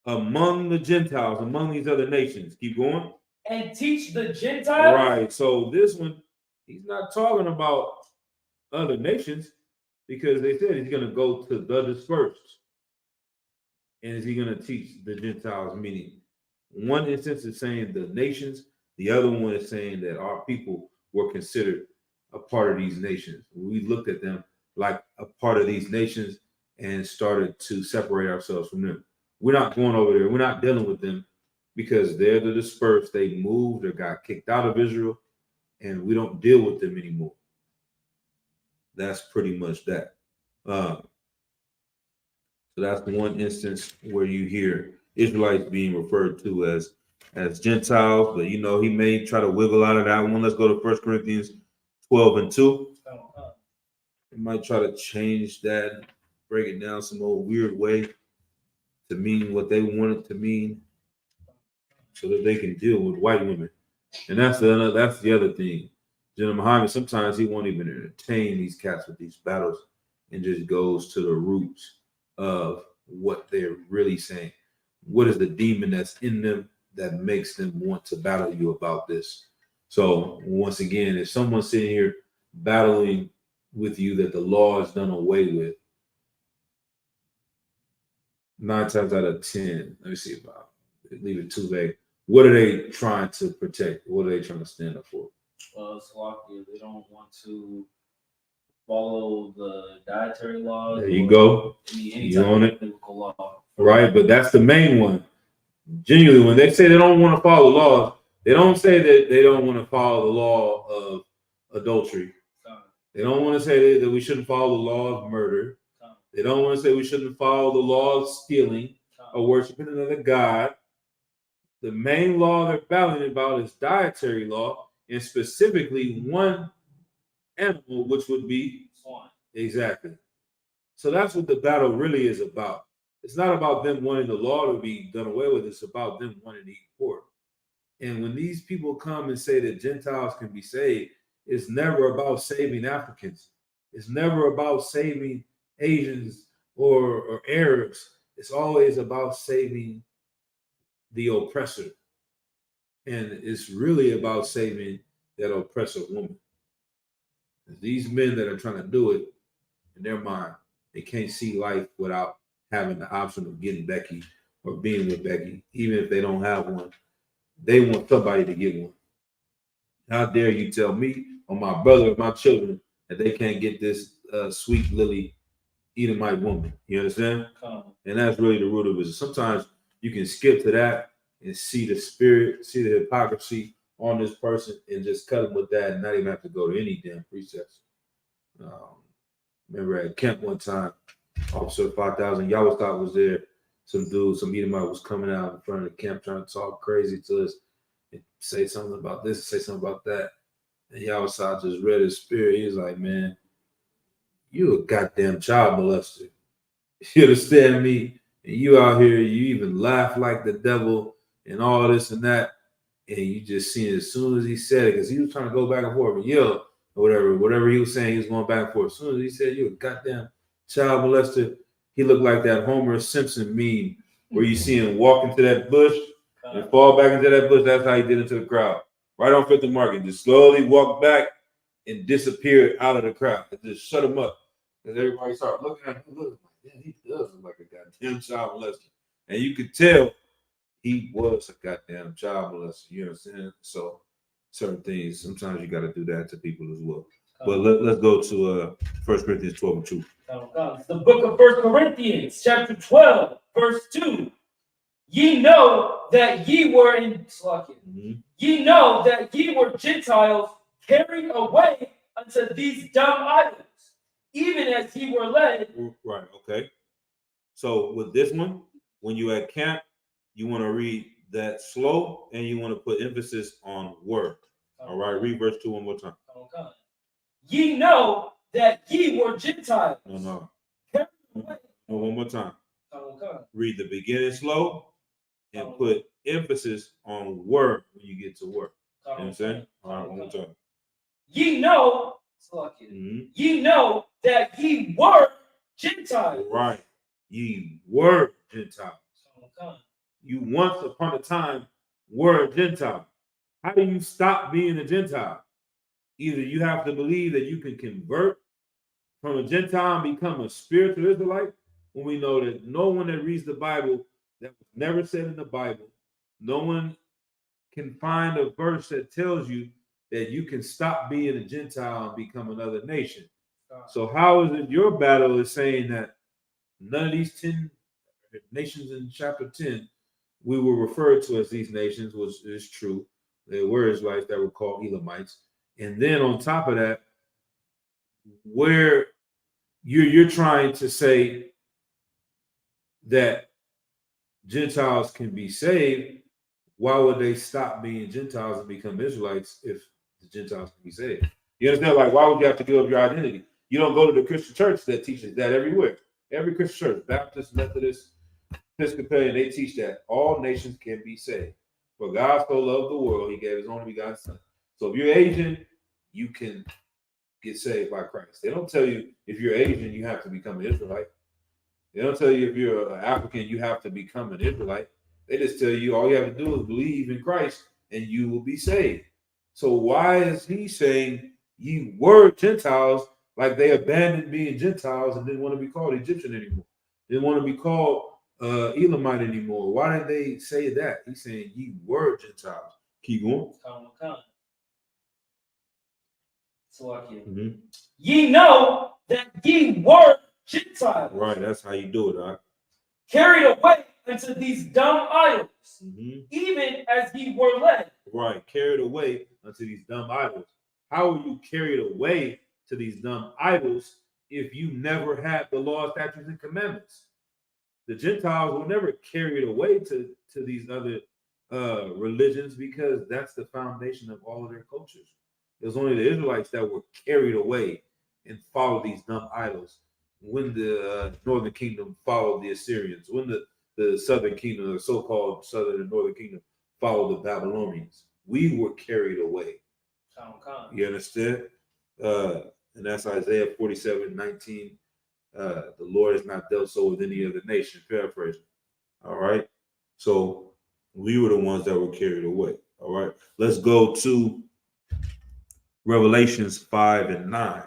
among the Gentiles, among these other nations. Keep going. And teach the Gentiles? Right, so this one, he's not talking about other nations, because they said he's going to go to the dispersed. And is he going to teach the Gentiles? Meaning, one instance is saying the nations, the other one is saying that our people were considered a part of these nations. We looked at them like a part of these nations and started to separate ourselves from them. We're not going over there. We're not dealing with them because they're the dispersed. They moved or got kicked out of Israel, and we don't deal with them anymore. That's pretty much that. So that's one instance where you hear Israelites being referred to as Gentiles, but you know, he may try to wiggle out of that one. Let's go to 1 Corinthians 12:2. He might try to change that, break it down some old weird way to mean what they want it to mean so that they can deal with white women. And that's the other thing. General Muhammad, sometimes he won't even entertain these cats with these battles and just goes to the roots of what they're really saying. What is the demon that's in them that makes them want to battle you about this? So once again, if someone's sitting here battling with you that the law is done away with, 9 times out of 10, let me see if I leave it too vague. What are they trying to protect? What are they trying to stand up for? Slovakia, they don't want to follow the dietary laws. There you go. You own it. Law. Right, but that's the main one. Genuinely, when they say they don't want to follow the laws, they don't say that they don't want to follow the law of adultery. They don't want to say that we shouldn't follow the law of murder. They don't want to say we shouldn't follow the law of stealing or worshiping another god. The main law they're battling about is dietary law, and specifically one animal, which would be swan. Exactly. So that's what the battle really is about. It's not about them wanting the law to be done away with. It's about them wanting to eat pork. And when these people come and say that Gentiles can be saved, it's never about saving Africans. It's never about saving Asians or Arabs. It's always about saving the oppressor. And it's really about saving that oppressor woman. These men that are trying to do it, in their mind, they can't see life without having the option of getting Becky or being with Becky, even if they don't have one. They want somebody to get one. How dare you tell me or my brother or my children that they can't get this sweet lily Edomite woman? You understand? And that's really the root of it. Sometimes you can skip to that and see the spirit, see the hypocrisy on this person and just cut them with that and not even have to go to any damn precepts. Remember at camp one time, Officer 5000 Yawastat was there. Some Edomite was coming out in front of the camp trying to talk crazy to us and say something about this, say something about that. And Yawastat just read his spirit. He was like, man, you a goddamn child molester. You understand me? And you out here, you even laugh like the devil and all this and that. And you just seen as soon as he said it, because he was trying to go back and forth and yell or whatever he was saying, he was going back and forth. As soon as he said, you a goddamn child molester, he looked like that Homer Simpson meme where you see him walk into that bush and fall back into that bush. That's how he did into the crowd. Right on 5th and Market. Just slowly walked back and disappeared out of the crowd. It just shut him up. Because everybody started looking at him. Look, yeah, he does look like a goddamn child molester. And you could tell he was a goddamn child molester. You understand? So certain things, sometimes you got to do that to people as well. But let's go to 1 Corinthians 12 and 2. The book of 1 Corinthians, chapter 12, verse 2. Ye know that ye were in ye know that ye were Gentiles carried away unto these dumb idols, even as ye were led. Right, okay. So with this one, when you at camp, you want to read that slow and you want to put emphasis on word. All right, read verse 2 one more time. Ye know that ye were Gentiles. No, one more time. Read the beginning slow and put emphasis on word when you get to word. You know what I'm saying? All right, one more time. Ye know, ye know that ye were Gentiles. Right. Ye were Gentiles. You once upon a time were a Gentile. How do you stop being a Gentile? Either you have to believe that you can convert from a Gentile and become a spiritual Israelite, when we know that no one that reads the Bible, that was never said in the Bible, no one can find a verse that tells you that you can stop being a Gentile and become another nation. So how is it your battle is saying that none of these 10 nations in chapter 10 we were referred to as these nations, which is true. There were Israelites that were called Elamites. And then on top of that, where you're trying to say that Gentiles can be saved, why would they stop being Gentiles and become Israelites if the Gentiles can be saved? You understand? Like, why would you have to give up your identity? You don't go to the Christian church that teaches that everywhere. Every Christian church, Baptist, Methodist, Episcopalian, they teach that all nations can be saved. For God so loved the world, he gave his only begotten son. So if you're Asian, you can get saved by Christ. They don't tell you if you're Asian, you have to become an Israelite. They don't tell you if you're an African, you have to become an Israelite. They just tell you all you have to do is believe in Christ and you will be saved. So why is he saying ye were Gentiles, like they abandoned being Gentiles and didn't want to be called Egyptian anymore? Didn't want to be called Elamite anymore. Why did they say that? He's saying ye were Gentiles. Keep going. Ye know that ye were Gentiles. Right, that's how you do it, huh? Carried away into these dumb idols, even as ye were led. Right, carried away unto these dumb idols. How are you carried away to these dumb idols if you never had the law, statutes, and commandments? The Gentiles were never carried away to these other religions because that's the foundation of all of their cultures. It was only the Israelites that were carried away and followed these dumb idols. When the northern kingdom followed the Assyrians, when the southern kingdom, the so-called southern and northern kingdom, followed the Babylonians, we were carried away. You understand? And that's Isaiah 47:19. The Lord has not dealt so with any other nation, paraphrasing. All right. So we were the ones that were carried away. All right. Let's go to Revelations 5 and 9.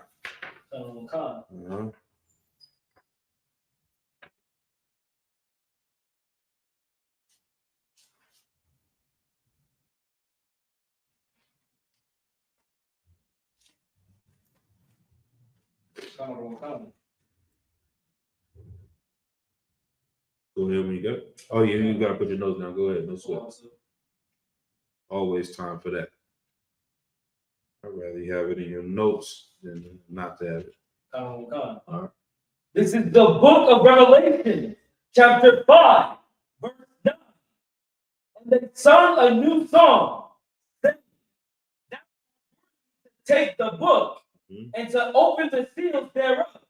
Go ahead when you got it. Oh, yeah, you got to put your nose down. Go ahead. No sweat. Always time for that. I'd rather you have it in your notes than not to have it. All right. This is the book of Revelation, chapter 5, verse 9. And they sung a new song, saying, "Thou art worthy to take the book and to open the seals thereof.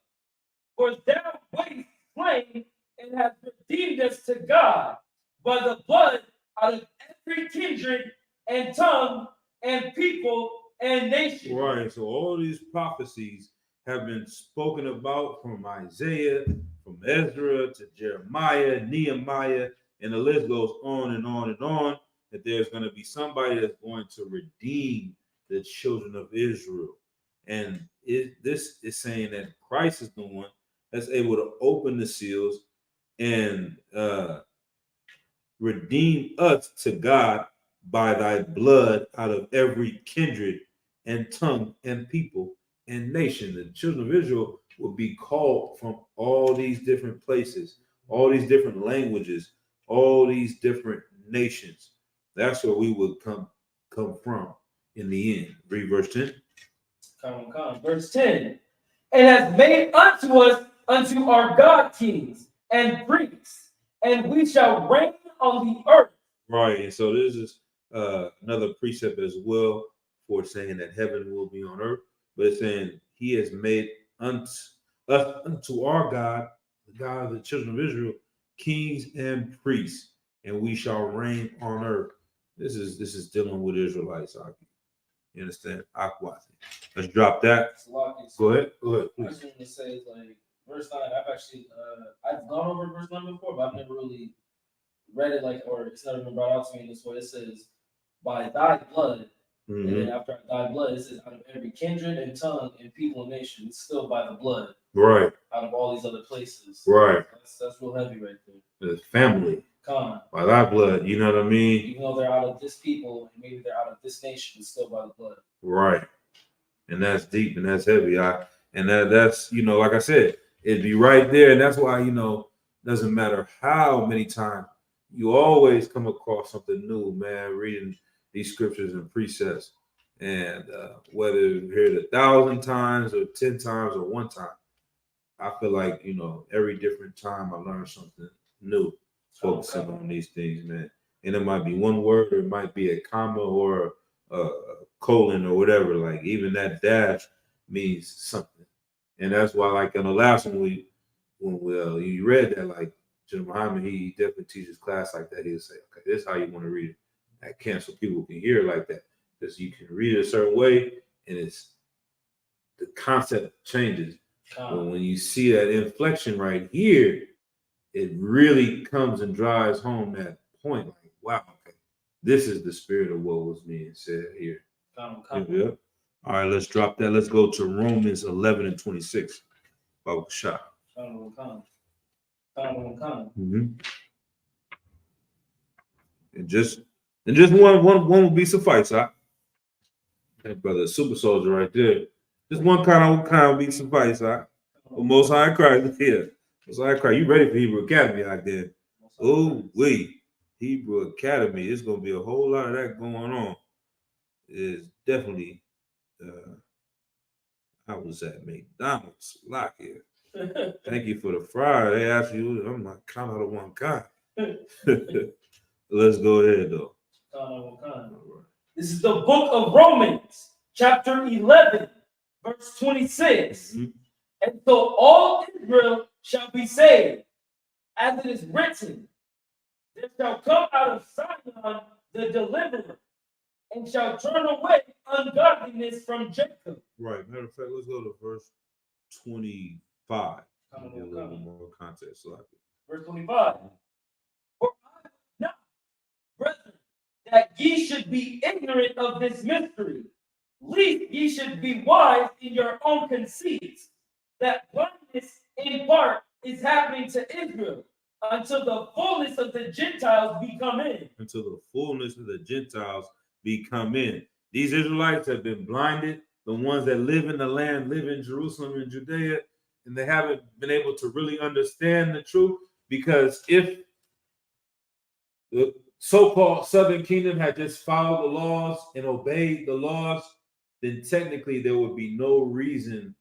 For thou wast slain and hast redeemed us to God by the blood out of every kindred and tongue and people and nation." Right. So all these prophecies have been spoken about from Isaiah, from Ezra to Jeremiah, Nehemiah, and the list goes on and on and on. That there's going to be somebody that's going to redeem the children of Israel. And this is saying that Christ is the one that's able to open the seals and redeem us to God by thy blood out of every kindred and tongue and people and nation. The children of Israel will be called from all these different places, all these different languages, all these different nations. That's where we would come from in the end. Read verse 10. Verse 10. And has made unto us unto our God kings and priests, and we shall reign on the earth. Right. And so this is another precept as well for saying that heaven will be on earth. But it's saying he has made unto our God, the God of the children of Israel, kings and priests, and we shall reign on earth. This is dealing with Israelites. You understand? Aqua. Let's drop that. Go ahead. I just want to say, like, verse 9, I've gone over verse 9 before, but I've never really read it or it's never been brought out to me in this way. It says, by thy blood, and then after thy blood, it says, out of every kindred and tongue and people and nation. It's still by the blood. Right. Out of all these other places. Right. That's real heavy right there. The family. By thy blood, you know what I mean? Even though they're out of this people, and maybe they're out of this nation, it's still by the blood. Right. And that's deep and that's heavy. That's like I said, it'd be right there. And that's why, doesn't matter how many times, you always come across something new, man, reading these scriptures and precepts. And whether you hear it 1,000 times or 10 times or one time, I feel like, every different time I learn something new. Focusing on these things, man. And it might be one word, or it might be a comma or a colon or whatever. Like even that dash means something. And that's why, like in the last one, when you read that, like General Muhammad, he definitely teaches class like that. He'll say, okay, this is how you want to read it at camp, so people can hear it like that. Because you can read it a certain way, and the concept changes. But when you see that inflection right here, it really comes and drives home that point. Like, wow, okay, this is the spirit of what was being said here. Yeah. All right, let's drop that. Let's go to Romans 11 and 26. Baba Shah. And just one will be suffice, huh? That brother, super soldier right there. Just one kind will be suffice, huh? Well, Most High Christ here. Most High Christ, you ready for Hebrew Academy out there? Oh, Hebrew Academy. It's gonna be a whole lot of that going on. It's definitely. I was at McDonald's, lock here. Thank you for the fry. They asked you, I'm not kind of the one kind. Let's go ahead though. This is the book of Romans, chapter 11, verse 26. And so all Israel shall be saved, as it is written, there shall come out of Zion the deliverer, and shall turn away ungodliness from Jacob. Right. Matter of fact, let's go to verse 25. A little more context. Verse 25. For I will not, brethren, that ye should be ignorant of this mystery, lest ye should be wise in your own conceits, that blindness in part is happening to Israel until the fullness of the Gentiles be come in. Until the fullness of the Gentiles be come in. These Israelites have been blinded. The ones that live in the land, live in Jerusalem and Judea, and they haven't been able to really understand the truth, because if the so-called Southern Kingdom had just followed the laws and obeyed the laws, then technically there would be no reason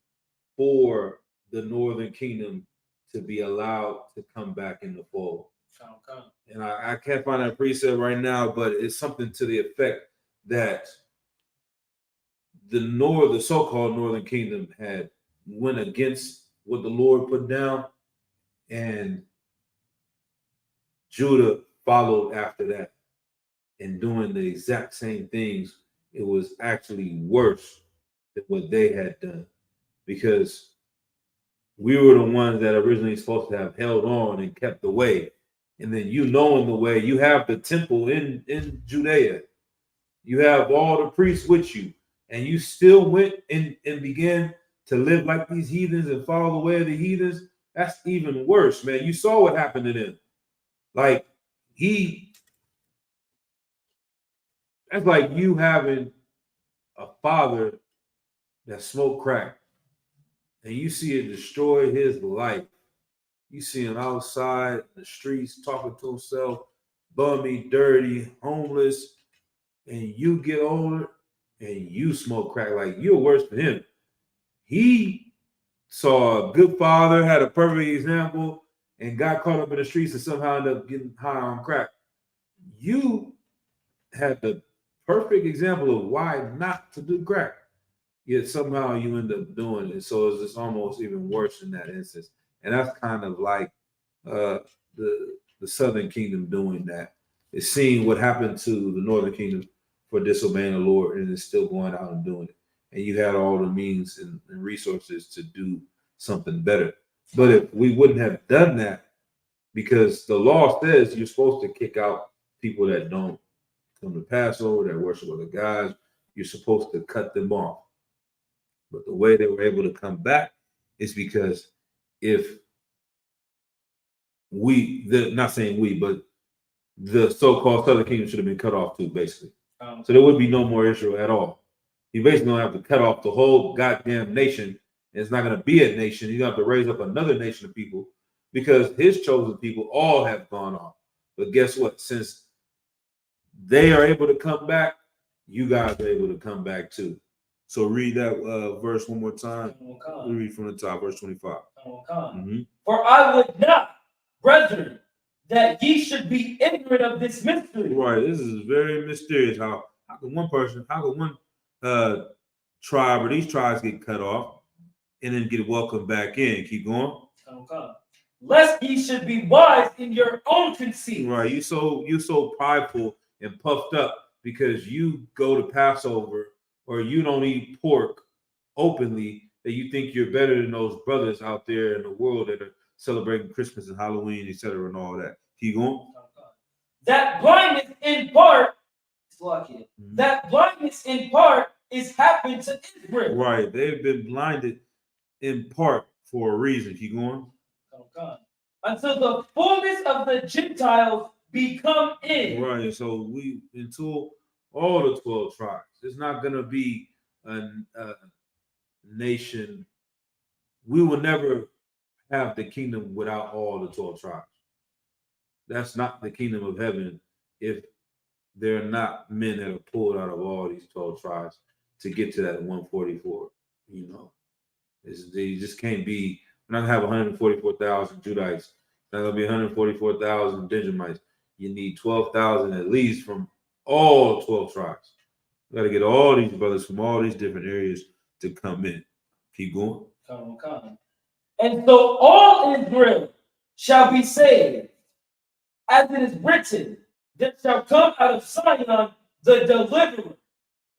for the northern kingdom to be allowed to come back in the fold. And I can't find that precept right now, but it's something to the effect that the so-called northern kingdom had went against what the Lord put down, and Judah followed after that and doing the exact same things. It was actually worse than what they had done, because we were the ones that originally supposed to have held on and kept the way. And then knowing the way, you have the temple in Judea. You have all the priests with you, and you still went and began to live like these heathens and follow the way of the heathens. That's even worse, man. You saw what happened to them. Like that's like you having a father that smoked crack, and you see it destroy his life. You see him outside in the streets talking to himself, bummy, dirty, homeless, and you get older and you smoke crack. Like, you're worse than him. He saw a good father, had a perfect example, and got caught up in the streets and somehow ended up getting high on crack. You had the perfect example of why not to do crack, yet somehow you end up doing it. So it's just almost even worse in that instance. And that's kind of like the Southern Kingdom doing that. It's seeing what happened to the Northern Kingdom for disobeying the Lord, and it's still going out and doing it. And you had all the means and resources to do something better. But if we wouldn't have done that, because the law says you're supposed to kick out people that don't come to Passover, that worship other gods, you're supposed to cut them off. But the way they were able to come back is because if not saying we, but the so-called Southern Kingdom should have been cut off too, basically. So there would be no more Israel at all. You basically don't have to cut off the whole goddamn nation. It's not going to be a nation. You have to raise up another nation of people, because his chosen people all have gone off. But guess what? Since they are able to come back, you guys are able to come back too. So read that verse one more time. Read from the top, verse 25. Mm-hmm. For I would not, brethren, that ye should be ignorant of this mystery. Right. This is very mysterious. How can one tribe or these tribes get cut off and then get welcomed back in? Keep going. Lest ye should be wise in your own conceit. Right. You so prideful and puffed up because you go to Passover or you don't eat pork openly, that you think you're better than those brothers out there in the world that are celebrating Christmas and Halloween, etc., and all that. Keep going. That blindness in part, that blindness in part is happened to Israel. Right. They've been blinded in part for a reason. Keep going. Until the fullness of the Gentiles become in. Right. So until all the 12 tribes, it's not going to be a nation. We will never have the kingdom without all the 12 tribes. That's not the kingdom of heaven if there are not men that are pulled out of all these 12 tribes to get to that 144. You know, they just can't be. We're not gonna have 144,000 Judites. It's not gonna be 144,000 Benjamites. You need 12,000 at least from all 12 tribes. You got to get all these brothers from all these different areas to come in. Keep going. Come. And so all Israel shall be saved, as it is written, there shall come out of Zion the deliverer,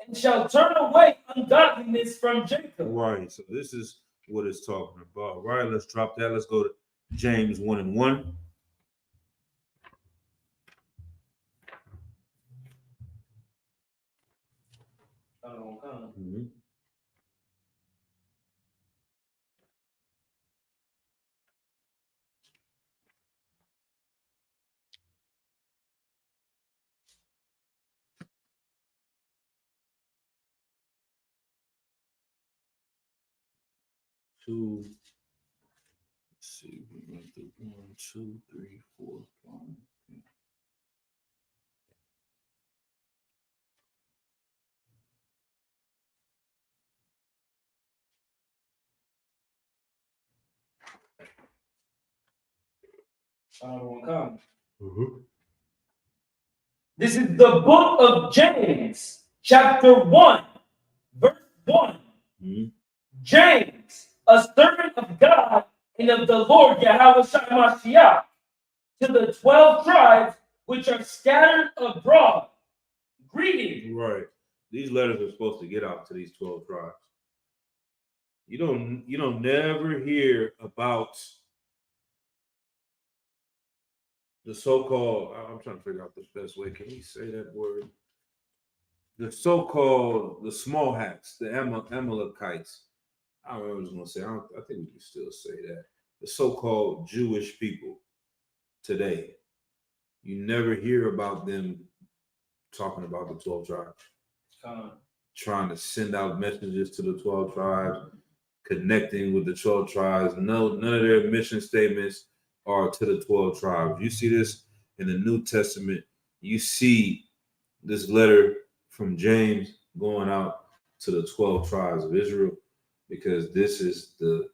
and shall turn away ungodliness from Jacob. Right. So this is what it's talking about. Right. Let's drop that. Let's go to James 1:1. Mm-hmm. Let's see, we went through 1, 2, 3, 4, 5. Everyone come. This is the book of James, chapter 1, verse 1. James, a servant of God and of the Lord Yahweh Shai Mashiach, to the 12 tribes which are scattered abroad. Greeting. Right. These letters are supposed to get out to these 12 tribes. You don't never hear about the so-called, I'm trying to figure out the best way. Can we say that word? The so-called, the small hats, the Amalekites. I don't know what I was going to say. I think we can still say that. The so-called Jewish people today. You never hear about them talking about the 12 tribes. Trying to send out messages to the 12 tribes, connecting with the 12 tribes. No, none of their mission statements are to the 12 tribes. You see this in the New Testament. You see this letter from James going out to the 12 tribes of Israel, because this is the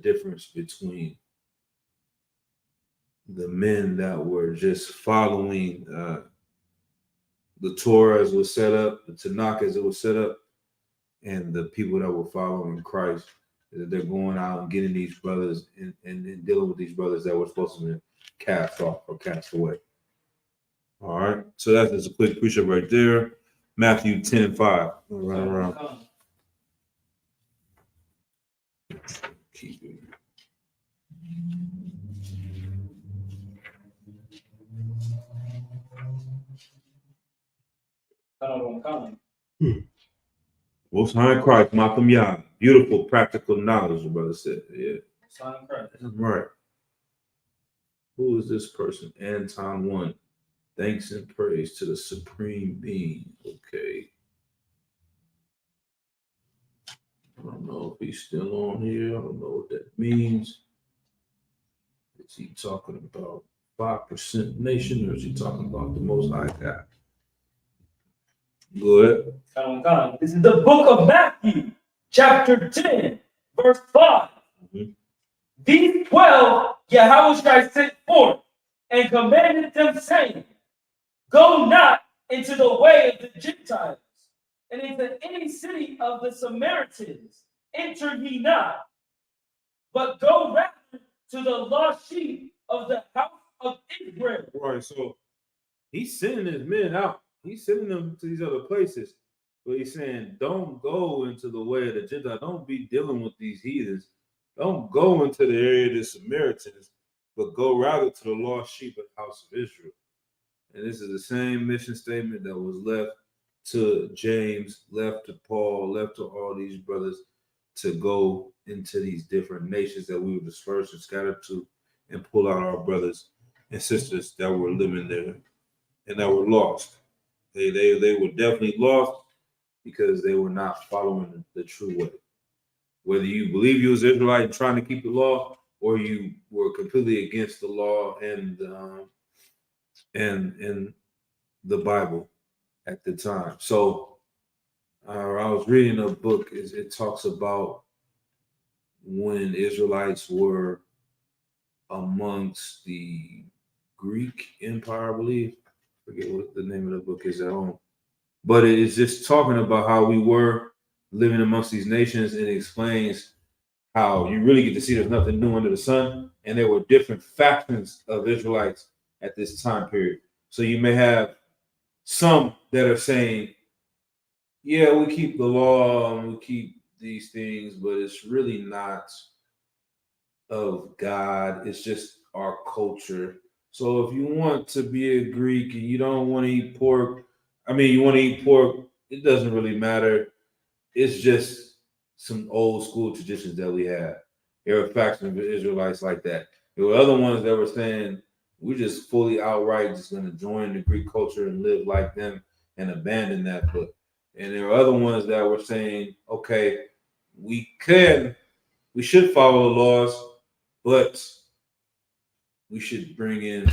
difference between the men that were just following the Torah as it was set up, the Tanakh as it was set up, and the people that were following Christ. They're going out and getting these brothers and dealing with these brothers that were supposed to be cast off or cast away. All right. So that's just a quick precept right there. Matthew 10:5. Run around. Keep it. Most High Christ, Malcolm Yah. Beautiful, practical knowledge, the brother said. Yeah. Right. Who is this person? Anton 1. Thanks and praise to the Supreme Being. Okay. I don't know if he's still on here. I don't know what that means. Is he talking about 5% nation, or is he talking about the Most High God? Go ahead. This is the book of Matthew, chapter 10, verse 5. These 12 Yahushua sent forth and commanded them, saying, go not into the way of the Gentiles, and into any city of the Samaritans enter ye not, but go rather to the lost sheep of the house of Israel. Right, so he's sending his men out. He's sending them to these other places. But he's saying, don't go into the way of the Gentiles. Don't be dealing with these heathens. Don't go into the area of the Samaritans, but go rather to the lost sheep of the house of Israel. And this is the same mission statement that was left to James, left to Paul, left to all these brothers, to go into these different nations that we were dispersed and scattered to, and pull out our brothers and sisters that were living there and that were lost. They were definitely lost because they were not following the true way. Whether you believe you was Israelite and trying to keep the law, or you were completely against the law and the Bible at the time. So I was reading a book. It talks about when Israelites were amongst the Greek Empire, I believe. I forget what the name of the book is at home. But it is just talking about how we were living amongst these nations, and it explains how you really get to see there's nothing new under the sun. And there were different factions of Israelites at this time period. So you may have some that are saying, yeah, we keep the law and we keep these things, but it's really not of God. It's just our culture. So if you want to be a Greek and you don't want to eat pork, you want to eat pork, it doesn't really matter. It's just some old school traditions that we have. There were factions of Israelites like that. There were other ones that were saying, we're just fully outright just going to join the Greek culture and live like them and abandon that book. And there were other ones that were saying, okay, we should follow the laws, but we should bring in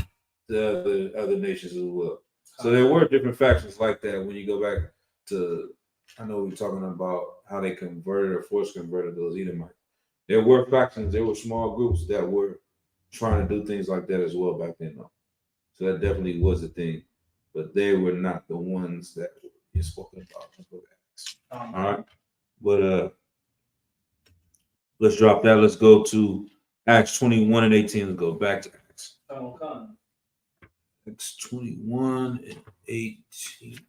the other nations as well. So there were different factions like that. When you go back to, I know we're talking about how they converted or forced converted those Edomites. There were factions, there were small groups that were trying to do things like that as well back then, though. So that definitely was a thing, but they were not the ones that you're spoken about. All right, but let's drop that. Let's go to Acts 21 and 18. Let's go back to Acts. Acts 21 and 18.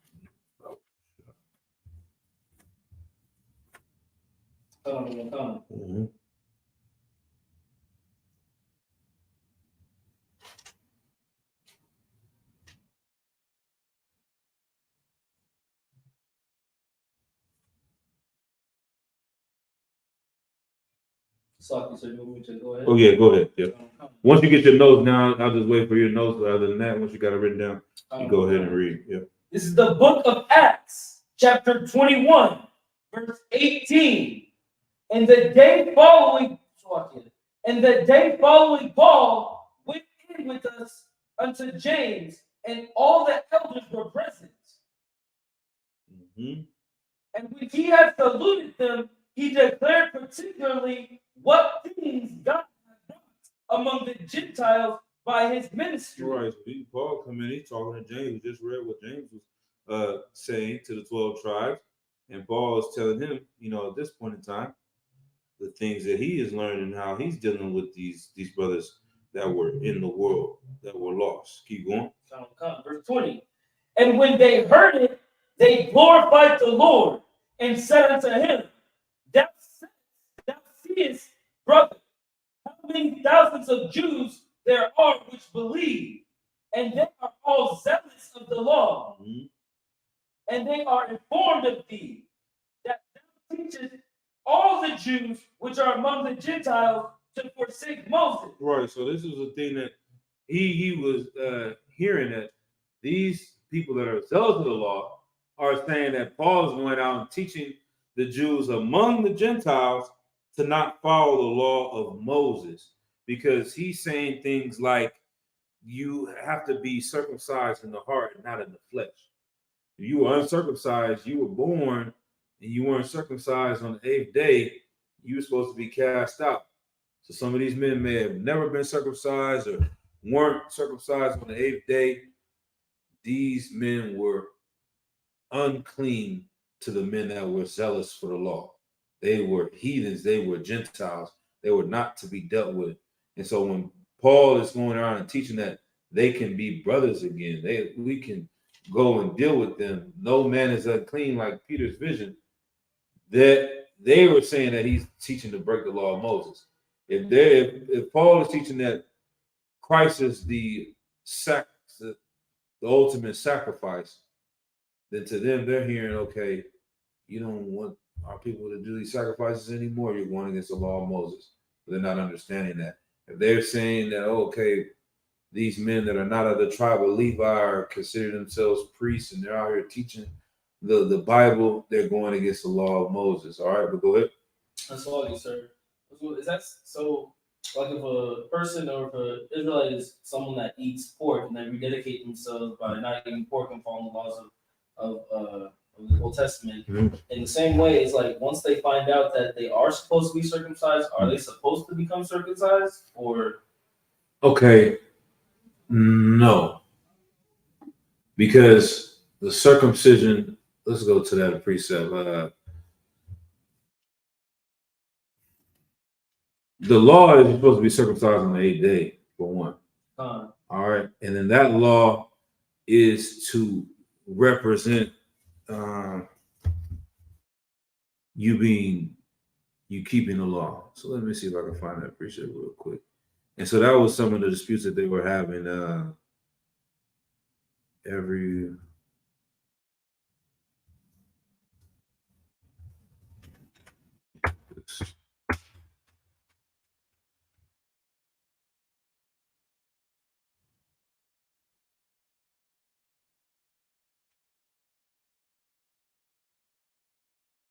Mm-hmm. So you want me to go ahead? Oh yeah, go ahead. Yeah. Once you get your notes down, I'll just wait for your notes. But other than that, once you got it written down, you go ahead and read. Yeah. This is the book of Acts, chapter 21, verse 18. And the day following, Paul went in with us unto James, and all the elders were present. Mm-hmm. And when he had saluted them, he declared particularly what things God had done among the Gentiles by his ministry. Right. So Paul come in, he's talking to James. We just read what James was saying to the 12 tribes. And Paul is telling him, at this point in time, the things that he is learning, how he's dealing with these brothers that were in the world, that were lost. Keep going. Verse 20. And when they heard it, they glorified the Lord and said unto him, Thou seest, brother, how many thousands of Jews there are which believe, and they are all zealous of the law. Mm-hmm. And they are informed of thee, that thou teachest all the Jews which are among the Gentiles to forsake Moses. Right. So this is a thing that he was hearing, that these people that are zealous of the law are saying that Paul is going out and teaching the Jews among the Gentiles to not follow the law of Moses, because he's saying things like you have to be circumcised in the heart and not in the flesh. If you were uncircumcised, you were born, and you weren't circumcised on the 8th day, you were supposed to be cast out. So some of these men may have never been circumcised or weren't circumcised on the 8th day. These men were unclean to the men that were zealous for the law. They were heathens. They were Gentiles. They were not to be dealt with. And so when Paul is going around and teaching that they can be brothers again, we can go and deal with them. No man is unclean, like Peter's vision. That they were saying that he's teaching to break the law of Moses. If Paul is teaching that Christ is the ultimate sacrifice, then to them they're hearing, okay, you don't want our people to do these sacrifices anymore. You're going against the law of Moses. But they're not understanding that. If they're saying that, okay, these men that are not of the tribe of Levi are consider themselves priests and they're out here teaching the Bible, they're going against the law of Moses. All right, but go ahead. That's all you, sir. Is that so? Like if a person or if an Israelite is someone that eats pork and they rededicate themselves by not eating pork and following the laws of the Old Testament, Mm-hmm. in the same way, it's like once they find out that they are supposed to be circumcised, are they supposed to become circumcised? Or okay, no, because the circumcision. Let's go to that precept. The law is supposed to be circumcised on the 8th day, for one. All right. And then that law is to represent you keeping the law. So let me see if I can find that precept real quick. And so that was some of the disputes that they were having every.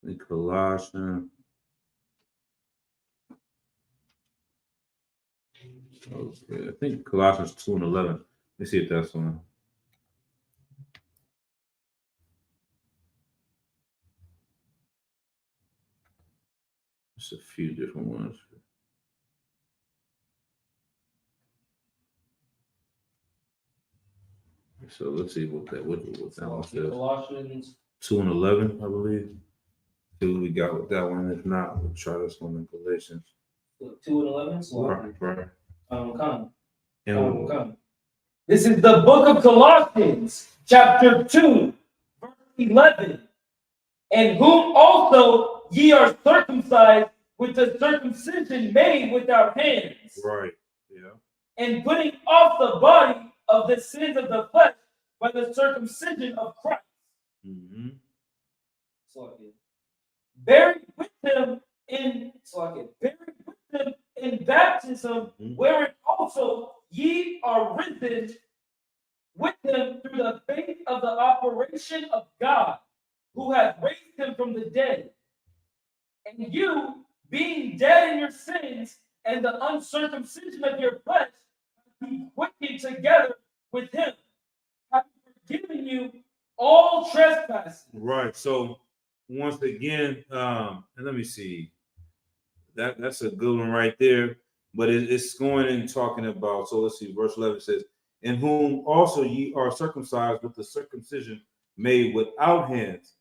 In Colossians. Okay, I think Colossians 2 and 11. Let's see if that's one. There's a few different ones. So let's see what that one says. Colossians 2:11, I believe. See what we got with that one. If not, we'll try this one in Galatians. 2:11. Right. Come. This is the book of Colossians, chapter 2, verse 11. And whom also ye are circumcised with the circumcision made without hands. Right. Yeah. And putting off the body of the sins of the flesh by the circumcision of Christ. Mm-hmm. Buried with him in baptism, wherein also ye are risen with him through the faith of the operation of God, who hath raised him from the dead. And you, being dead in your sins and the uncircumcision of your flesh, be quickened together with him, having forgiven you all trespasses. Right. So once again, and let me see. That's a good one right there. But it's going and talking about, so let's see, verse 11 says, in whom also ye are circumcised with the circumcision made without hands,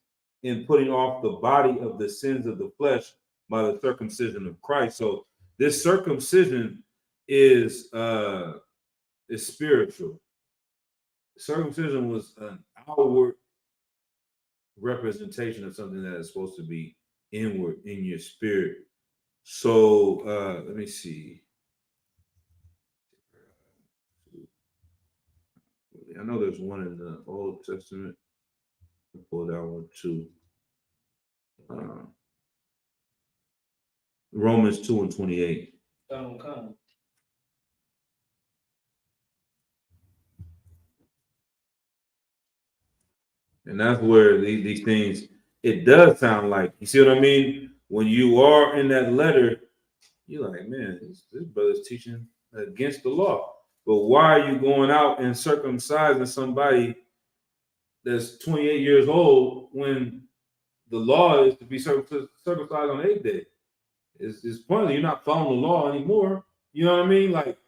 in putting off the body of the sins of the flesh by the circumcision of Christ. So this circumcision is spiritual. Circumcision was an outward representation of something that is supposed to be inward in your spirit. So let me see. I know there's one in the Old Testament. I'll pull that one too. Romans 2:28. And that's where these things, it does sound like, you see what I mean? When you are in that letter, you're like, man, this brother's teaching against the law. But why are you going out and circumcising somebody that's 28 years old when the law is to be circumcised on the 8th day? It's pointless. You're not following the law anymore. You know what I mean? Like,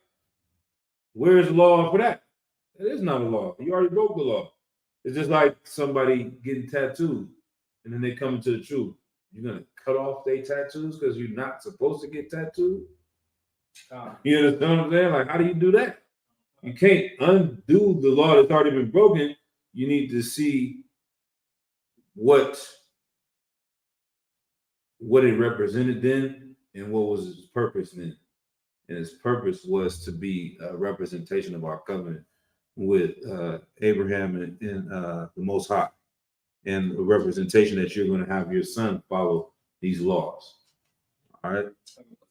where's the law for that? It is not a law. You already broke the law. It's just like somebody getting tattooed and then they come into the truth. You're going to cut off their tattoos because you're not supposed to get tattooed? You understand what I'm saying? Like, how do you do that? You can't undo the law that's already been broken. You need to see what it represented then and what was its purpose then. And its purpose was to be a representation of our covenant with Abraham and the Most High, and a representation that you're going to have your son follow these laws. All right.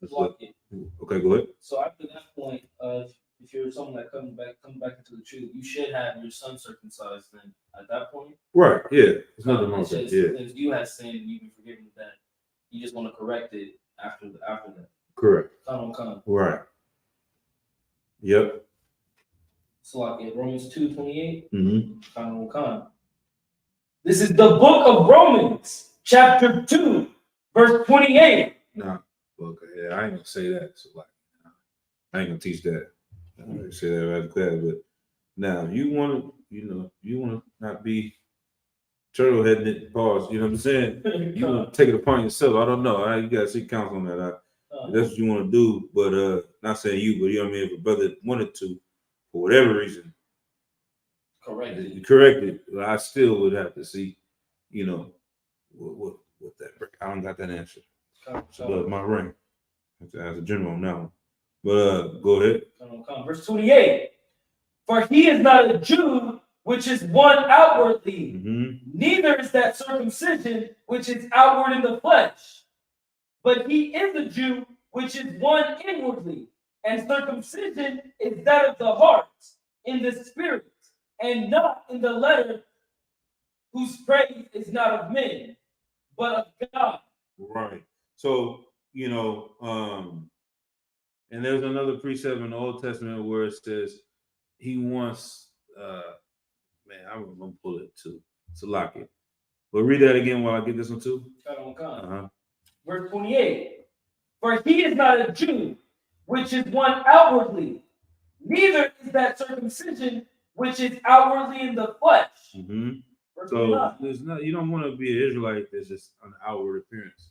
Okay, go ahead. So after that point, if you're someone that comes back into the truth, you should have your son circumcised then at that point. Right. Yeah. There's nothing wrong with that. Yeah. If you have sinned, you've been forgiven of that. You just want to correct it after that. Correct. Come. Right. Yep. So like Romans 2:28. Mm-hmm. Come. This is the book of Romans, chapter 2, verse 28. Nah, okay, yeah, I ain't gonna say that. So like, I ain't gonna teach that. I ain't gonna say that right there. But now, you want to not be turtle heading it. Pause. You know what I'm saying? You want to take it upon yourself. I don't know. You gotta seek counsel on that. That's what you want to do. But not saying you, but you know what I mean. If a brother wanted to, for whatever reason, correct it. I still would have to see, what that. I don't got that answer. So my ring. As a general now. But go ahead. Verse 28. For he is not a Jew, which is one outwardly, neither is that circumcision, which is outward in the flesh. But he is a Jew, which is one inwardly, and circumcision is that of the heart, in the spirit, and not in the letter, whose praise is not of men, but of God. Right. So, and there's another precept in the Old Testament where it says he wants, I'm going to pull it too. To lock it. But read that again while I get this one too. Verse 28. For he is not a Jew, which is one outwardly, neither is that circumcision, which is outwardly in the flesh. Mm-hmm. Verse So 29. there's not, you don't want to be an Israelite that's just an outward appearance.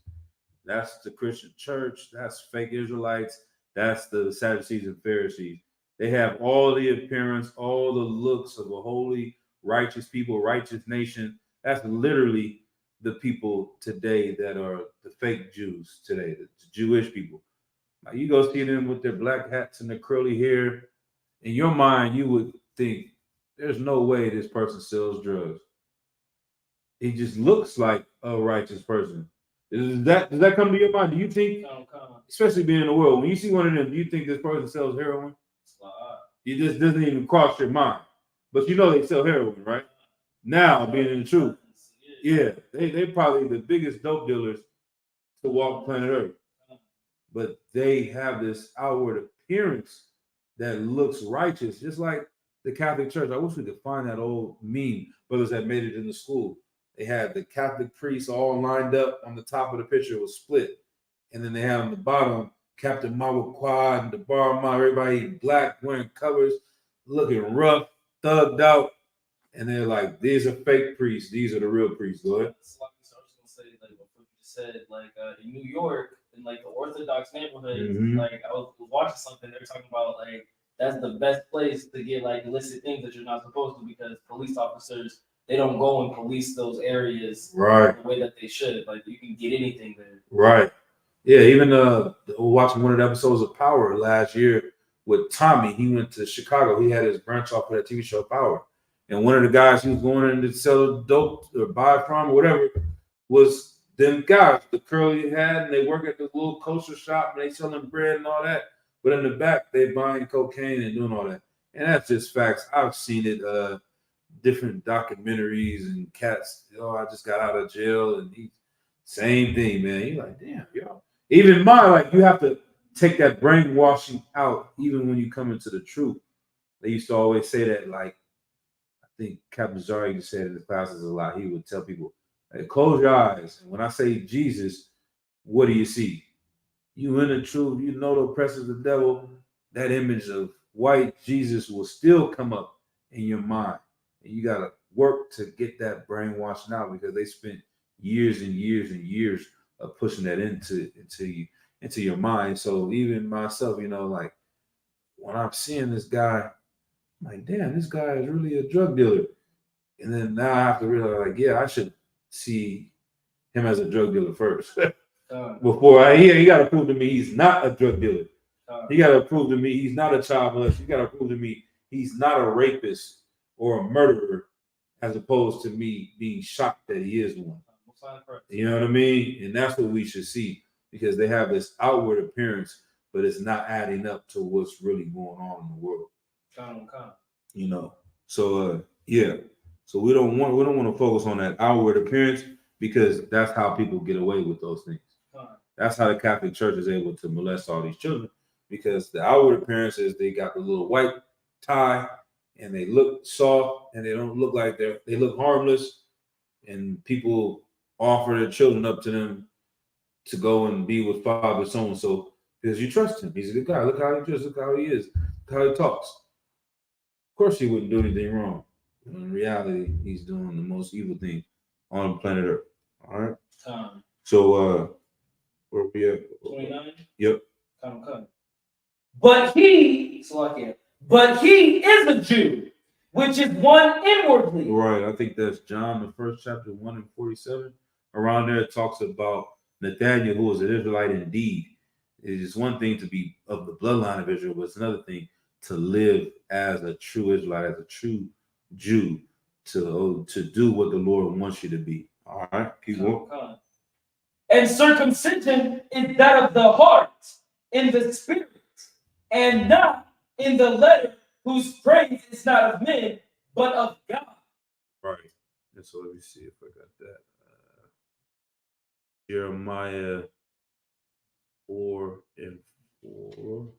That's the Christian church. That's fake Israelites. That's the Sadducees and Pharisees. They have all the appearance, all the looks of a holy, righteous people, righteous nation. That's literally the people today that are the fake Jews today, the Jewish people. Now you go see them with their black hats and their curly hair. In your mind, you would think there's no way this person sells drugs. He just looks like a righteous person. Does that come to your mind? Do you think, especially being in the world, when you see one of them, do you think this person sells heroin? It just doesn't even cross your mind. But you know they sell heroin, right? Now, being in the truth, yeah, they probably the biggest dope dealers to walk planet Earth. But they have this outward appearance that looks righteous, just like the Catholic Church. I wish we could find that old meme, brothers that made it in the school. They had the Catholic priests all lined up on the top of the picture, was split. And then they had on the bottom Captain Mawakwa and the Bar Ma, everybody black, wearing covers, looking rough, thugged out. And they're like, these are fake priests. These are the real priests. Go ahead. So I was gonna say, like what you just said, like in New York, in like the Orthodox neighborhoods, like I was watching something, they were talking about like that's the best place to get like illicit things that you're not supposed to, because police officers, they don't go and police those areas right the way that they should. Like you can get anything there. Right. Yeah, even watching one of the episodes of Power last year with Tommy, he went to Chicago. He had his branch off of that TV show Power. And one of the guys he was going in to sell dope or buy from or whatever was them guys, the curly hat, and they work at the little kosher shop and they selling bread and all that. But in the back, they buying cocaine and doing all that. And that's just facts. I've seen it, different documentaries and cats. Oh, I just got out of jail, and same thing, man. You're like, damn, yo. Even like you have to take that brainwashing out, even when you come into the truth. They used to always say that, like, I think Captain Zari used to say it in the classes a lot. He would tell people, hey, close your eyes. And when I say Jesus, what do you see? You in the truth, you know the oppressors of the devil. That image of white Jesus will still come up in your mind. And you got to work to get that brainwashing out, because they spent years and years and years of pushing that into your mind. So even myself, you know, like when I'm seeing this guy, I'm like, damn, this guy is really a drug dealer. And then now I have to realize, like, yeah, I should see him as a drug dealer first. Before he got to prove to me he's not a drug dealer. He got to prove to me he's not a child molester. He got to prove to me he's not a rapist or a murderer, as opposed to me being shocked that he is one. You know what I mean? And that's what we should see, because they have this outward appearance, but it's not adding up to what's really going on in the world. You know, so yeah. So we don't want to focus on that outward appearance, because that's how people get away with those things. That's how the Catholic Church is able to molest all these children, because the outward appearance is they got the little white tie and they look soft and they don't look like they look harmless, and people offer their children up to them to go and be with Father so and so because you trust him. He's a good guy. Look how he dresses. Look how he is. Look how he talks. Of course, he wouldn't do anything wrong. In reality, he's doing the most evil thing on planet Earth. All right. So, where we at? 29. Yep. But he is a Jew, which is one inwardly. Right. I think that's John, the first chapter, 1:47. Around there, it talks about Nathaniel, who was an Israelite indeed. It is one thing to be of the bloodline of Israel, but it's another thing to live as a true Israelite, as a true Jew, to do what the Lord wants you to be. All right, keep going. And circumcision is that of the heart, in the spirit, and not in the letter, whose praise is not of men, but of God. Right. And so let me see if I got that. Jeremiah 4:4.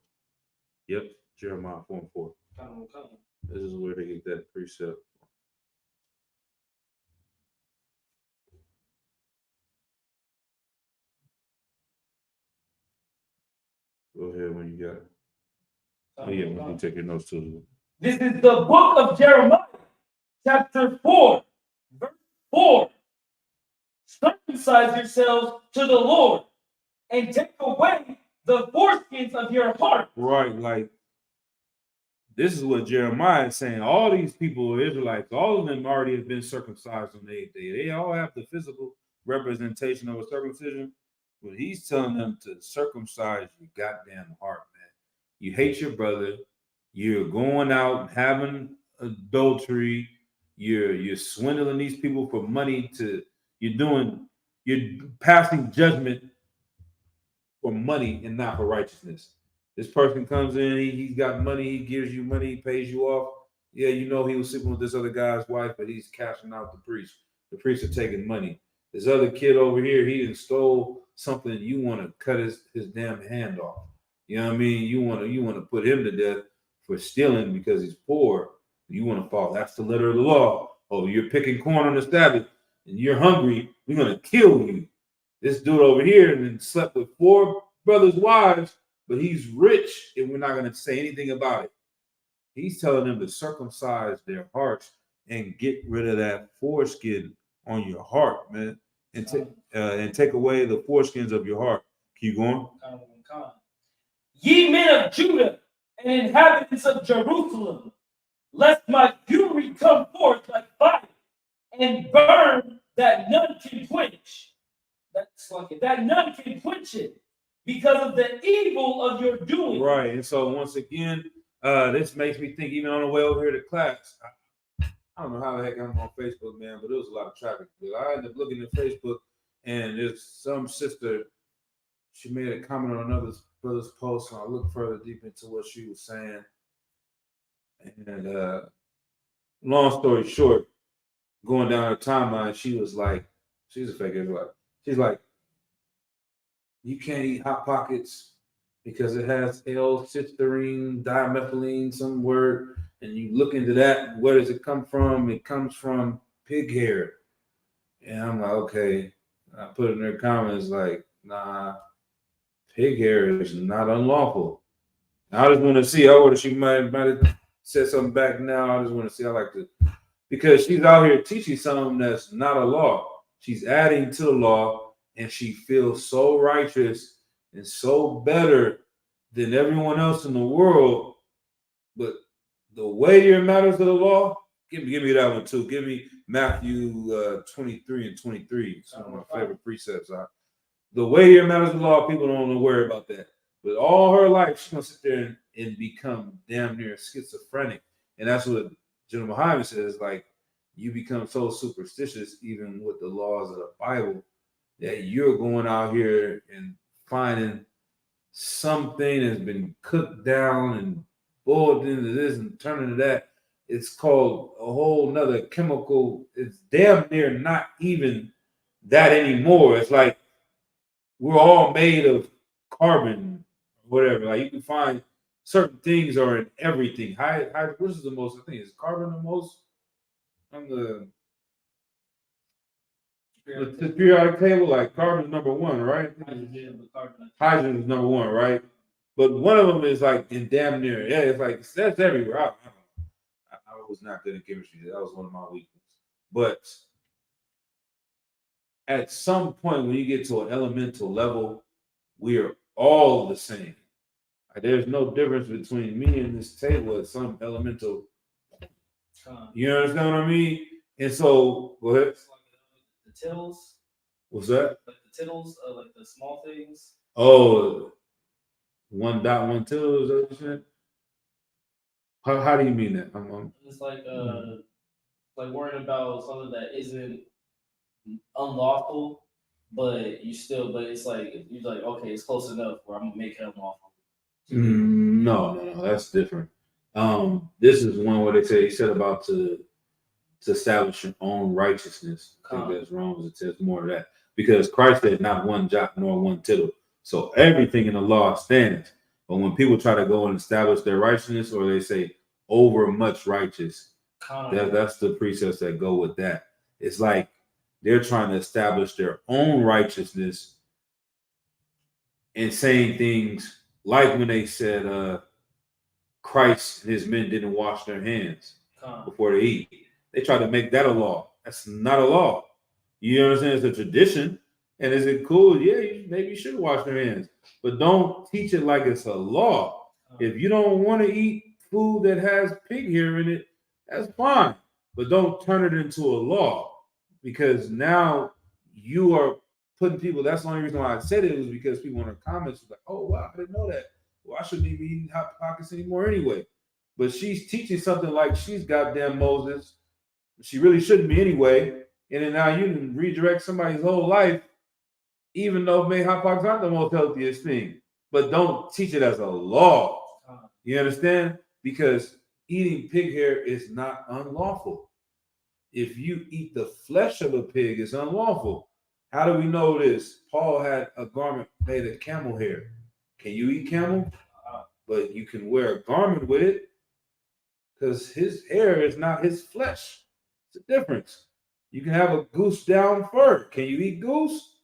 Yep, Jeremiah 4:4. This is where they get that precept. Go ahead when you got it. Oh yeah, when you take your notes too. This is the book of Jeremiah, chapter 4, verse 4. Circumcise yourselves to the Lord and take away the foreskins of your heart. Right, like this is what Jeremiah is saying. All these people, Israelites, all of them already have been circumcised on the 8th day. They all have the physical representation of a circumcision, but he's telling them to circumcise your goddamn heart, man. You hate your brother. You're going out and having adultery. You're swindling these people for money. You're passing judgment for money and not for righteousness. This person comes in, he's got money, he gives you money, he pays you off. Yeah, you know he was sleeping with this other guy's wife, but he's cashing out the priest. The priests are taking money. This other kid over here, he done stole something. You want to cut his damn hand off. You know what I mean? You want to put him to death for stealing because he's poor. You want to fall. That's the letter of the law. Oh, you're picking corn on the Sabbath and you're hungry. We're gonna kill you. This dude over here and then slept with 4 brothers' wives, but he's rich and we're not going to say anything about it. He's telling them to circumcise their hearts and get rid of that foreskin on your heart, man, and take away the foreskins of your heart. Keep going. Ye men of Judah and inhabitants of Jerusalem, lest my fury come forth like fire and burn that none can quench. That none can quench it because of the evil of your doing. Right. And so once again, this makes me think, even on the way over here to class, I don't know how the heck I'm on Facebook, man, but there was a lot of traffic. I ended up looking at Facebook and there's some sister, she made a comment on another brother's post, and I looked further deep into what she was saying. And long story short, going down her timeline, she was like, she's a fake Israelite. She's like, you can't eat Hot Pockets because it has L-cysteine, dimethylene, some word, and you look into that, where does it come from? It comes from pig hair. And I'm like, okay. I put in her comments like, nah, pig hair is not unlawful. I just want to see, she might have said something back now. I just want to see, because she's out here teaching something that's not a law. She's adding to the law, and she feels so righteous and so better than everyone else in the world. But the weightier matters of the law, give me that one too. Give me Matthew 23 and 23. It's one of my favorite precepts. The weightier matters of the law, people don't want to worry about that. But all her life, she's going to sit there and become damn near schizophrenic. And that's what General Muhammad says, like, you become so superstitious, even with the laws of the Bible, that you're going out here and finding something that's been cooked down and boiled into this and turned into that. It's called a whole nother chemical. It's damn near not even that anymore. It's like we're all made of carbon, whatever. Like you can find certain things are in everything. What is the most? I think is carbon the most on the periodic table. Like carbon is number 1, right? Hydrogen is number 1, right? But one of them is like in damn near. Yeah, it's like that's everywhere. I was not good at chemistry. That was one of my weaknesses. But at some point, when you get to an elemental level, we are all the same. There's no difference between me and this table at some elemental. You understand what I mean? And so, go ahead. The tittles. What's that? Like the tittles, like the small things. Oh, 1.1 tittle, is that what you said? How do you mean that? It's like worrying about something that isn't unlawful, but it's like you're like, okay, it's close enough where I'm gonna make it unlawful. No, that's different. This is one where he said about to establish your own righteousness. I think that's wrong as it says more of that. Because Christ said not one jot nor one tittle. So everything in the law stands. But when people try to go and establish their righteousness, or they say over much righteous, that's the precepts that go with that. It's like they're trying to establish their own righteousness and saying things like when they said Christ and his men didn't wash their hands Con. before they eat. They tried to make that a law. That's not a law. You understand? It's a tradition. And is it cool? Yeah, maybe you should wash your hands. But don't teach it like it's a law. If you don't want to eat food that has pig hair in it, that's fine. But don't turn it into a law, because now you are putting people. That's the only reason why I said it was because people in the comments was like, "Oh wow, I didn't know that. Well, I shouldn't even be eating Hot Pockets anymore anyway." But she's teaching something like she's goddamn Moses. She really shouldn't be anyway. And then now you can redirect somebody's whole life, even though maybe Hot Pockets aren't the most healthiest thing. But don't teach it as a law. You understand? Because eating pig hair is not unlawful. If you eat the flesh of a pig, it's unlawful. How do we know this? Paul had a garment made of camel hair. Can you eat camel? But you can wear a garment with it because his hair is not his flesh. It's a difference. You can have a goose down fur. Can you eat goose?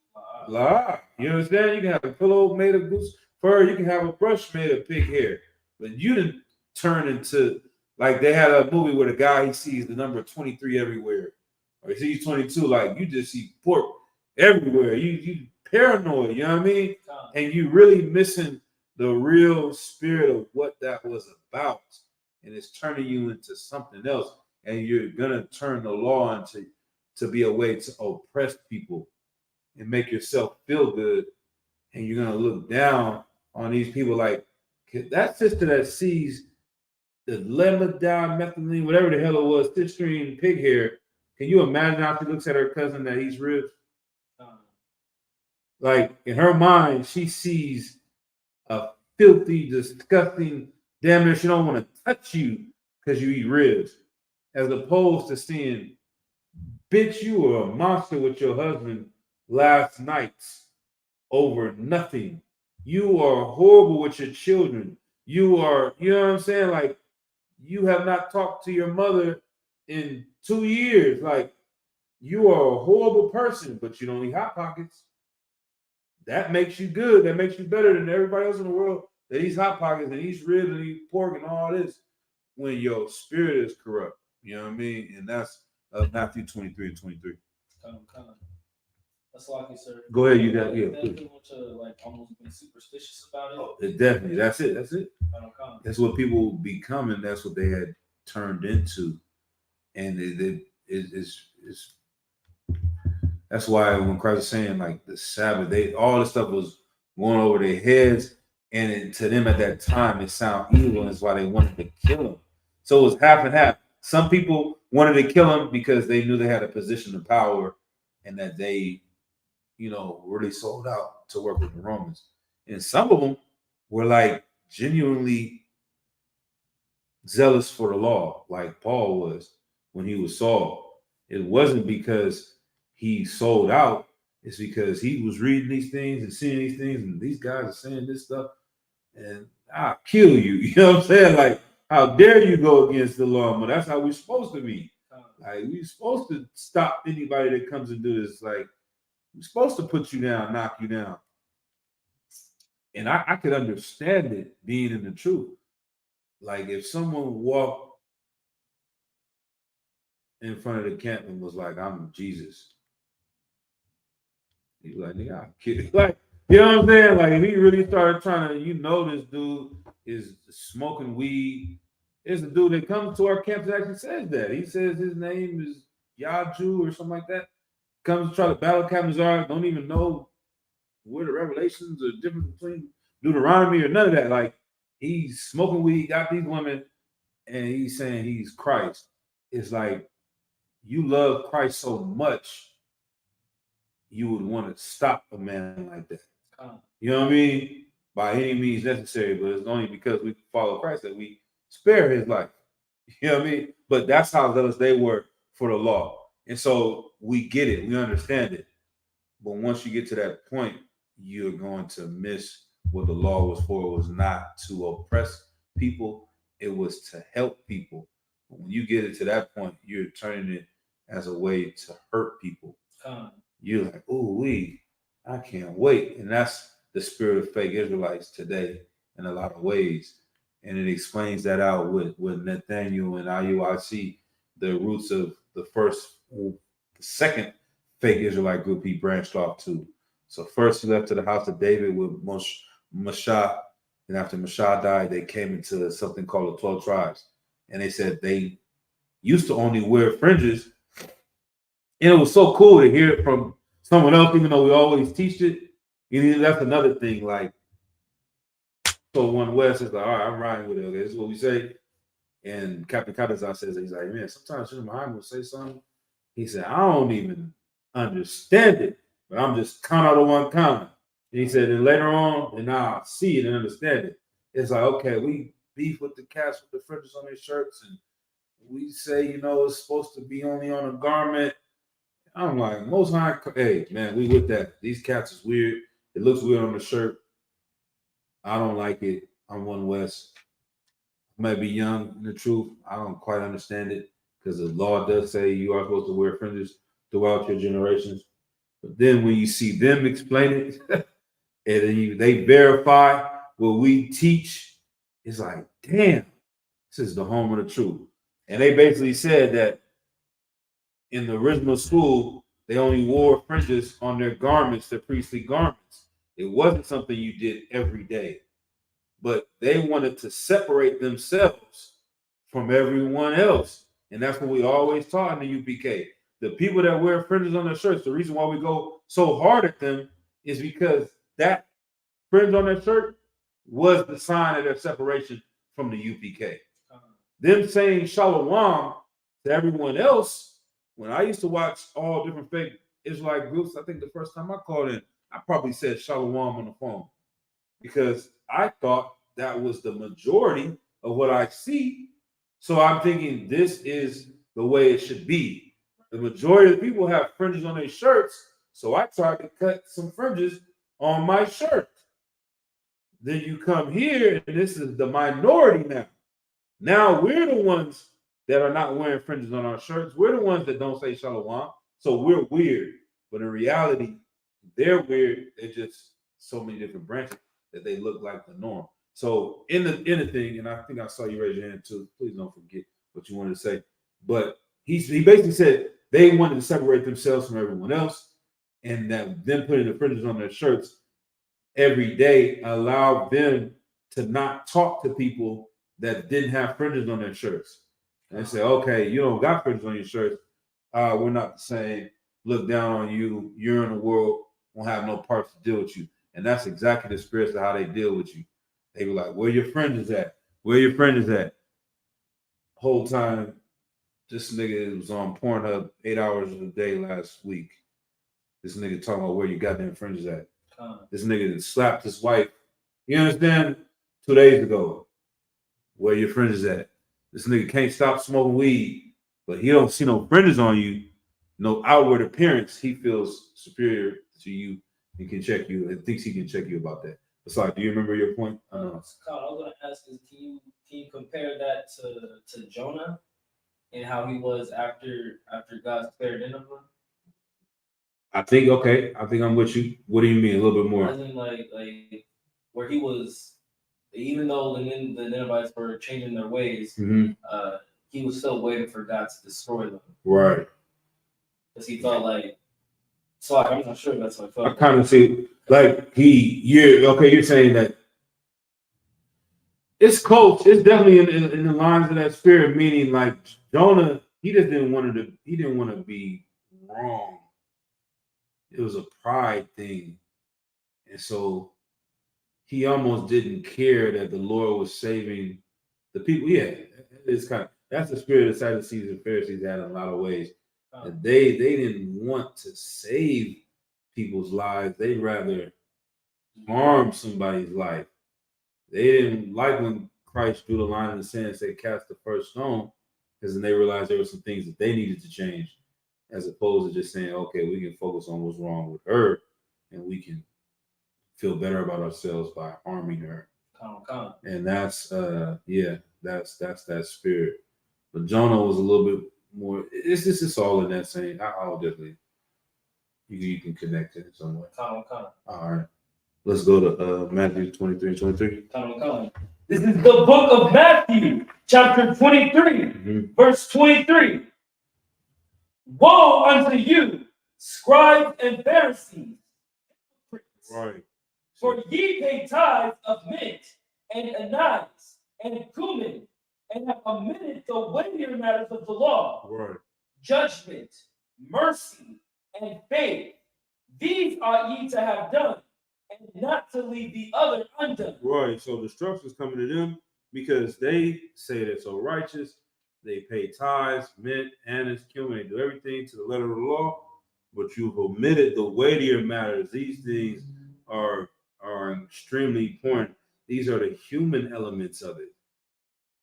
La. You understand? You can have a pillow made of goose fur. You can have a brush made of pig hair. But you didn't turn into, like they had a movie where the guy, he sees the number 23 everywhere. Or he sees 22, like you just see pork everywhere. You paranoid, you know what I mean? And you really missing the real spirit of what that was about. And it's turning you into something else. And you're gonna turn the law into to be a way to oppress people and make yourself feel good. And you're gonna look down on these people like that sister that sees the lemodimethylene, whatever the hell it was, citrine pig hair. Can you imagine how she looks at her cousin that eats ribs? Like in her mind, she sees a filthy, disgusting, damn near she don't want to touch you because you eat ribs, as opposed to seeing, bitch, you were a monster with your husband last night over nothing. You are horrible with your children. You are, you know what I'm saying? Like, you have not talked to your mother in 2 years. Like, you are a horrible person, but you don't eat Hot Pockets. That makes you good. That makes you better than everybody else in the world that eats Hot Pockets and eats ribs and eats pork and all this when your spirit is corrupt. You know what I mean? And that's Matthew 23:23. That's lucky, sir. Go ahead, you got, yeah. Definitely want to like almost be superstitious about it. Oh, definitely, that's it. That's what people become, and that's what they had turned into, and it's that's why when Christ is saying like the Sabbath, all this stuff was going over their heads, and to them at that time it sounded evil, and that's why they wanted to kill him. So it was half and half. Some people wanted to kill him because they knew they had a position of power, and that they, you know, really sold out to work with the Romans. And some of them were like genuinely zealous for the law, like Paul was when he was Saul. It wasn't because he sold out. It's because he was reading these things and seeing these things, and these guys are saying this stuff, and I'll kill you. You know what I'm saying? Like, how dare you go against the law? But that's how we're supposed to be. Like, we're supposed to stop anybody that comes and do this. Like, we're supposed to put you down, knock you down. And I could understand it being in the truth. Like, if someone walked in front of the camp and was like, I'm Jesus, he's like, nigga, I'll kill you. Like, you know what I'm saying? Like, if he really started trying to, you know, this dude is smoking weed. There's a dude that comes to our camp that actually says that. He says his name is Yaju or something like that. Comes to try to battle Captain Zara, don't even know where the revelations or difference between Deuteronomy or none of that. Like, he's smoking weed, got these women, and he's saying he's Christ. It's like, you love Christ so much, you would want to stop a man like that. You know what I mean? By any means necessary, but it's only because we follow Christ that we spare his life. You know what I mean? But that's how zealous they were for the law. And so we get it, we understand it. But once you get to that point, you're going to miss what the law was for. It was not to oppress people, it was to help people. But when you get it to that point, you're turning it as a way to hurt people. You're like, ooh, I can't wait. And that's the spirit of fake Israelites today in a lot of ways. and it explains that out with Nathaniel and IUIC, the roots of the second fake Israelite group he branched off to. So first he left to the house of David with Mashah, and after Mashah died, they came into something called the 12 tribes, and they said they used to only wear fringes, and it was so cool to hear it from someone else, even though we always teach it. And that's another thing, like, so One West is like, all right, I'm riding with it. Okay, this is what we say. And Captain Kadazar says, he's like, man, sometimes Muhammad will say something. He said, I don't even understand it, but I'm just count out of one count. And he said, and later on, and now I see it and understand it. It's like, okay, we beef with the cats with the fringes on their shirts, and we say, it's supposed to be only on a garment. I'm like, Most High, hey, man, we with that. These cats is weird. It looks weird on the shirt. I don't like it. I'm One West. I might be young in the truth. I don't quite understand it because the law does say you are supposed to wear fringes throughout your generations. But then when you see them explain it and then they verify what we teach, it's like, damn, this is the home of the truth. And they basically said that in the original school, they only wore fringes on their garments, their priestly garments. It wasn't something you did every day, but they wanted to separate themselves from everyone else. And that's what we always taught in the UPK. The people that wear fringes on their shirts, the reason why we go so hard at them is because that fringe on their shirt was the sign of their separation from the UPK. Them saying shalom to everyone else, when I used to watch all different fake Israelite groups, I think the first time I called in, I probably said shalom on the phone because I thought that was the majority of what I see. So I'm thinking this is the way it should be. The majority of the people have fringes on their shirts, so I tried to cut some fringes on my shirt. Then you come here, and this is the minority now. Now we're the ones that are not wearing fringes on our shirts. We're the ones that don't say shalom. So we're weird. But in reality, they're weird. They're just so many different branches that they look like the norm. So in the thing, and I think I saw you raise your hand too. Please don't forget what you wanted to say. But he basically said they wanted to separate themselves from everyone else, and that them putting the fringes on their shirts every day allowed them to not talk to people that didn't have fringes on their shirts. And they say, okay, you don't got fringes on your shirts. We're not the same. Look down on you. You're in the world. Won't have no parts to deal with you. And that's exactly the spirit of how they deal with you. They were like, where your fringes at? Where your fringes at? Whole time, this nigga was on Pornhub 8 hours a day last week. This nigga talking about where your goddamn fringes at. This nigga that slapped his wife, you understand, 2 days ago. Where your fringes at? This nigga can't stop smoking weed, but he don't see no fringes on you, no outward appearance. He feels superior to you and can check you and thinks he can check you about that. Sorry, do you remember your point? I was going to ask is, can you compare that to Jonah and how he was after God spared Nineveh? I think I'm with you. What do you mean? A little bit more. As in like where he was, even though the Ninevites were changing their ways, he was still waiting for God to destroy them. Right. Because he felt like, I'm not sure that's what I felt. I kind of see, like, you're saying that it's close. It's definitely in the lines of that spirit, meaning like Jonah, he didn't want to be wrong. It was a pride thing. And so he almost didn't care that the Lord was saving the people. Yeah, that's the spirit of the Sadducees and Pharisees had in a lot of ways. They didn't want to save people's lives. They'd rather harm somebody's life. They didn't like when Christ drew the line in the sand and said, cast the first stone, because then they realized there were some things that they needed to change, as opposed to just saying, okay, we can focus on what's wrong with her and we can feel better about ourselves by harming her. And that's that spirit. But Jonah was a little bit more, it's all in that same, I'll definitely, you can connect it in some way. All right. Let's go to Matthew 23:23. This is the book of Matthew, chapter 23, verse 23. Woe unto you, scribes and Pharisees, Right. for ye pay tithes of mint and anise and cumin, and have omitted the weightier matters of the law, Right. judgment, mercy, and faith. These ought ye to have done, and not to leave the other undone. Right. So the instructions coming to them because they say they're so righteous. They pay tithes, mint, anise, cumin. They do everything to the letter of the law, but you've omitted the weightier matters. These things are extremely important. These are the human elements of it.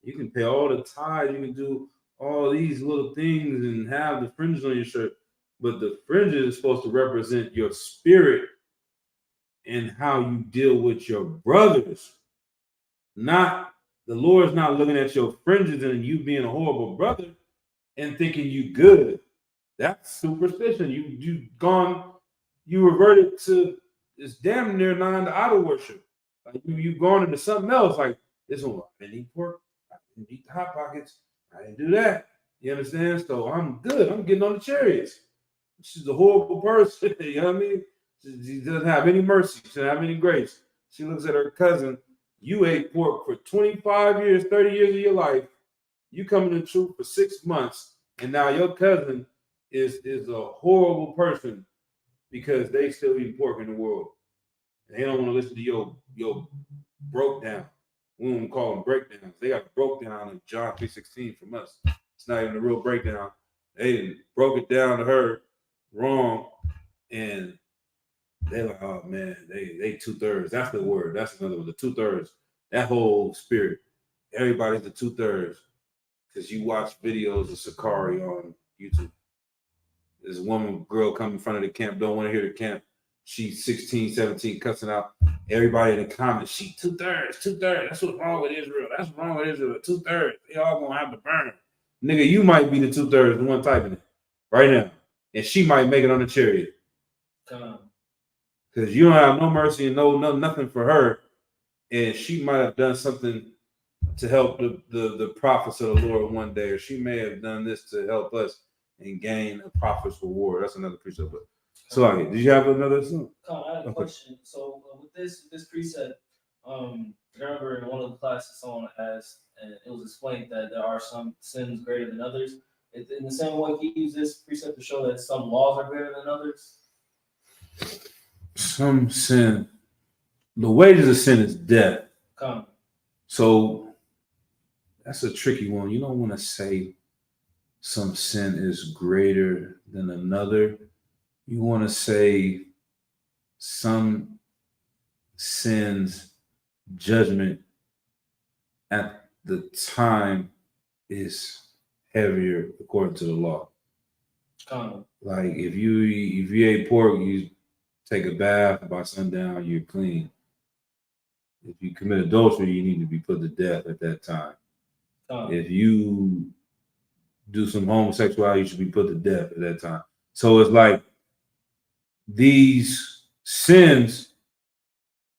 You can pay all the tithes. You can do all these little things and have the fringes on your shirt, but the fringes is supposed to represent your spirit and how you deal with your brothers. Not the Lord's not looking at your fringes and you being a horrible brother and thinking you good. That's superstition. You reverted to it's damn near to idol worship. Like you've gone into something else. Like this one, I didn't eat pork, I didn't eat the hot pockets, I didn't do that. You understand? So I'm good. I'm getting on the chariots. She's a horrible person. You know what I mean? She doesn't have any mercy. She doesn't have any grace. She looks at her cousin. You ate pork for 25 years, 30 years of your life. You come in the truth for 6 months, and now your cousin is a horrible person because they still eat pork in the world. And they don't want to listen to your broke down. We don't call them breakdowns. They got broke down in John 3:16 from us. It's not even a real breakdown. They broke it down to her wrong, and they're like, oh man, they 2/3. That's the word. That's another one. The 2/3. That whole spirit. Everybody's the 2/3. Because you watch videos of Sakari on YouTube. There's a girl come in front of the camp, don't want to hear the camp. She's 16, 17, cussing out everybody in the comments. She 2/3. That's what's wrong with Israel. That's what's wrong with Israel. 2/3. They all gonna have to burn. Nigga, you might be the 2/3, the one typing it right now. And she might make it on the chariot. Because you don't have no mercy and no nothing for her. And she might have done something to help the prophets of the Lord one day, or she may have done this to help us and gain a prophet's reward. That's another precept. But so, did you have another thing? I had a question. So with this precept, I remember in one of the classes someone asked, and it was explained that there are some sins greater than others. In the same way, he used this precept to show that some laws are greater than others. Some sin. The wages of sin is death. So that's a tricky one. You don't want to say some sin is greater than another. You want to say some sins judgment at the time is heavier according to the law. Like if you ate pork, you take a bath by sundown, you're clean. If you commit adultery, you need to be put to death at that time. If you do some homosexuality, you should be put to death at that time. So it's like these sins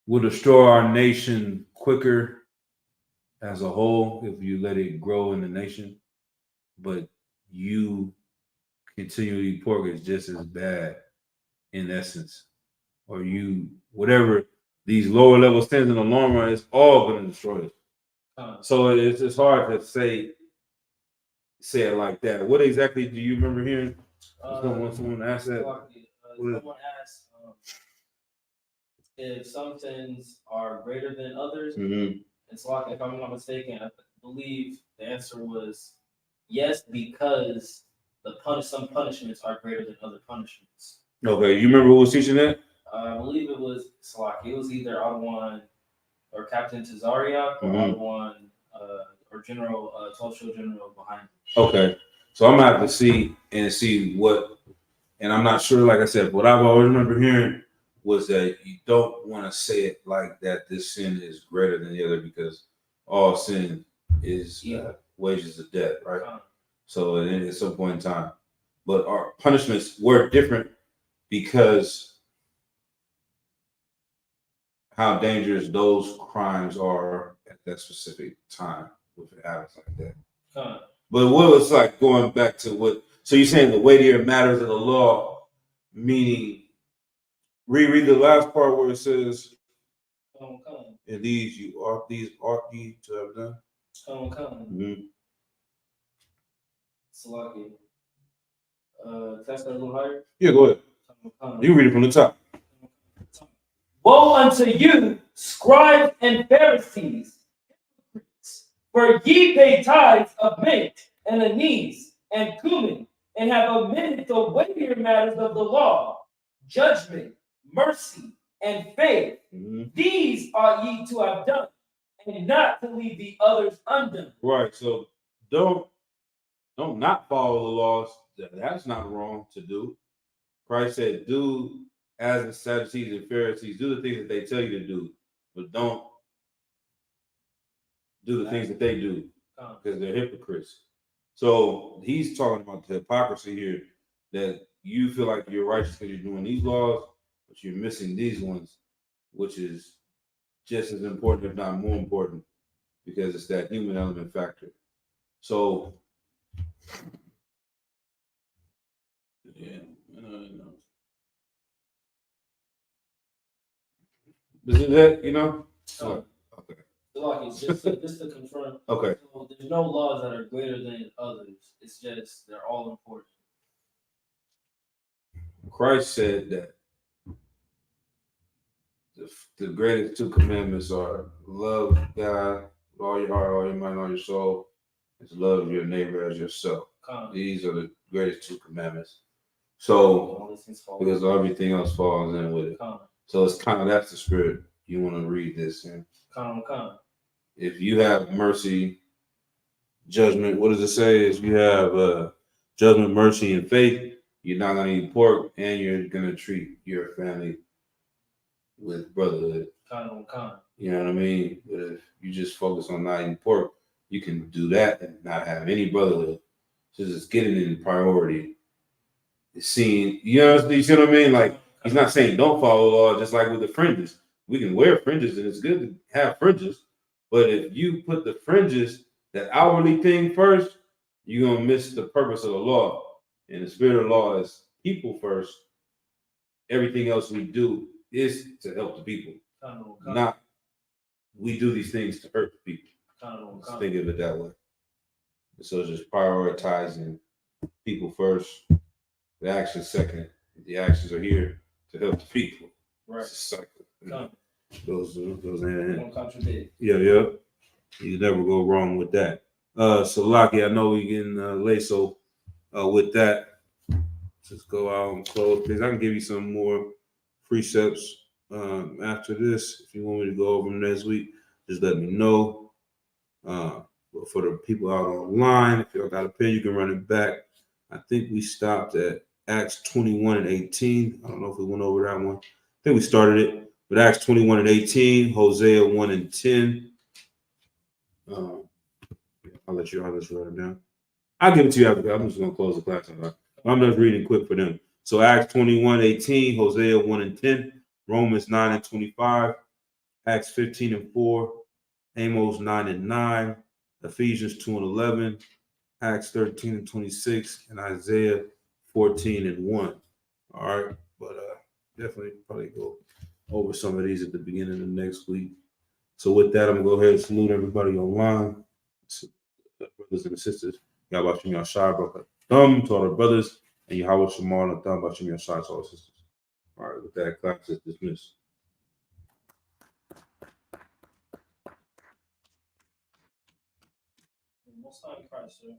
will destroy our nation quicker as a whole if you let it grow in the nation. But you continually eat pork is just as bad in essence. Or you, whatever these lower level sins in the long run, it's all going to destroy us. So it's hard to say it like that. What exactly do you remember hearing? Someone asked that. Someone asked if some sins are greater than others. Mm-hmm. And so, if I'm not mistaken, I believe the answer was yes, because some punishments are greater than other punishments. Okay, you remember who was teaching that? I believe it was Salaki. It was either Adawan or Captain Tazariak or Adawan or General Tulsho General behind him. Okay, so I'm gonna have to see what, and I'm not sure. Like I said, what I've always remember hearing was that you don't want to say it like that. This sin is greater than the other because all sin is wages of death, right? So at some point in time, but our punishments were different because how dangerous those crimes are at that specific time if it happens like that. But what was like going back to what? So you're saying the weightier matters of the law, meaning reread the last part where it says, "And these ought ye to have done." Mm-hmm. Salaki. That's a little higher. Yeah, go ahead. You read it from the top. Woe unto you, scribes and Pharisees, for ye pay tithes of mint and anise and cumin, and have omitted the weightier matters of the law, judgment, mercy, and faith. Mm-hmm. These ought ye to have done, and not to leave the others undone. Right. So don't not follow the laws. That's not wrong to do. Christ said, "Do as the Sadducees and Pharisees, do the things that they tell you to do, but don't do the things that they do because they're hypocrites." So he's talking about the hypocrisy here, that you feel like you're righteous because you're doing these laws, but you're missing these ones, which is just as important, if not more important, because it's that human element factor. So, yeah, no. Is it that, you know? No. Okay. Salaki, just to confirm. Okay. So there's no laws that are greater than others. It's just they're all important. Christ said that the greatest two commandments are love God with all your heart, all your mind, all your soul, and to love your neighbor as yourself. These are the greatest two commandments. So, because everything else falls in with it. So it's kind of, that's the spirit you want to read this in. If you have mercy, judgment, what does it say? If you have judgment, mercy, and faith, you're not going to eat pork, and you're going to treat your family with brotherhood. You know what I mean? But if you just focus on not eating pork, you can do that and not have any brotherhood. So just getting in priority. Seeing, you see what I mean? Like, he's not saying don't follow the law, just like with the fringes. We can wear fringes, and it's good to have fringes. But if you put the fringes, that outwardly thing first, you're going to miss the purpose of the law. And the spirit of the law is people first. Everything else we do is to help the people. Not we do these things to hurt the people. Let's think of it that way. So just prioritizing people first, the actions second. The actions are here to help the people. Right. It's a cycle. Those hand in hand. Don't contradict. Yeah. You never go wrong with that. So Lockie, I know we're getting late, so with that, just go out and close. Please, I can give you some more precepts after this. If you want me to go over them next week, just let me know. But for the people out online, if y'all got a pen, you can run it back. I think we stopped at Acts 21 and 18. I don't know if we went over that one. I think we started it, but Acts 21 and 18, Hosea 1 and 10. I'll just write it down. I'll give it to you after that. I'm just going to close the class. I'm just reading quick for them. So Acts 21, 18, Hosea 1 and 10, Romans 9 and 25, Acts 15 and 4, Amos 9 and 9, Ephesians 2 and 11, Acts 13 and 26, and Isaiah 14 and 1. All right. But definitely probably go over some of these at the beginning of next week. So with that, I'm going to go ahead and salute everybody online. Brothers and sisters, Yahweh Shem Yahshai, brother. Thumb to all the brothers, and Yahweh Shemar and Thumb by Shem Yahshai to all the sisters. All right, with that, class is dismissed. Most High in Christ, sir.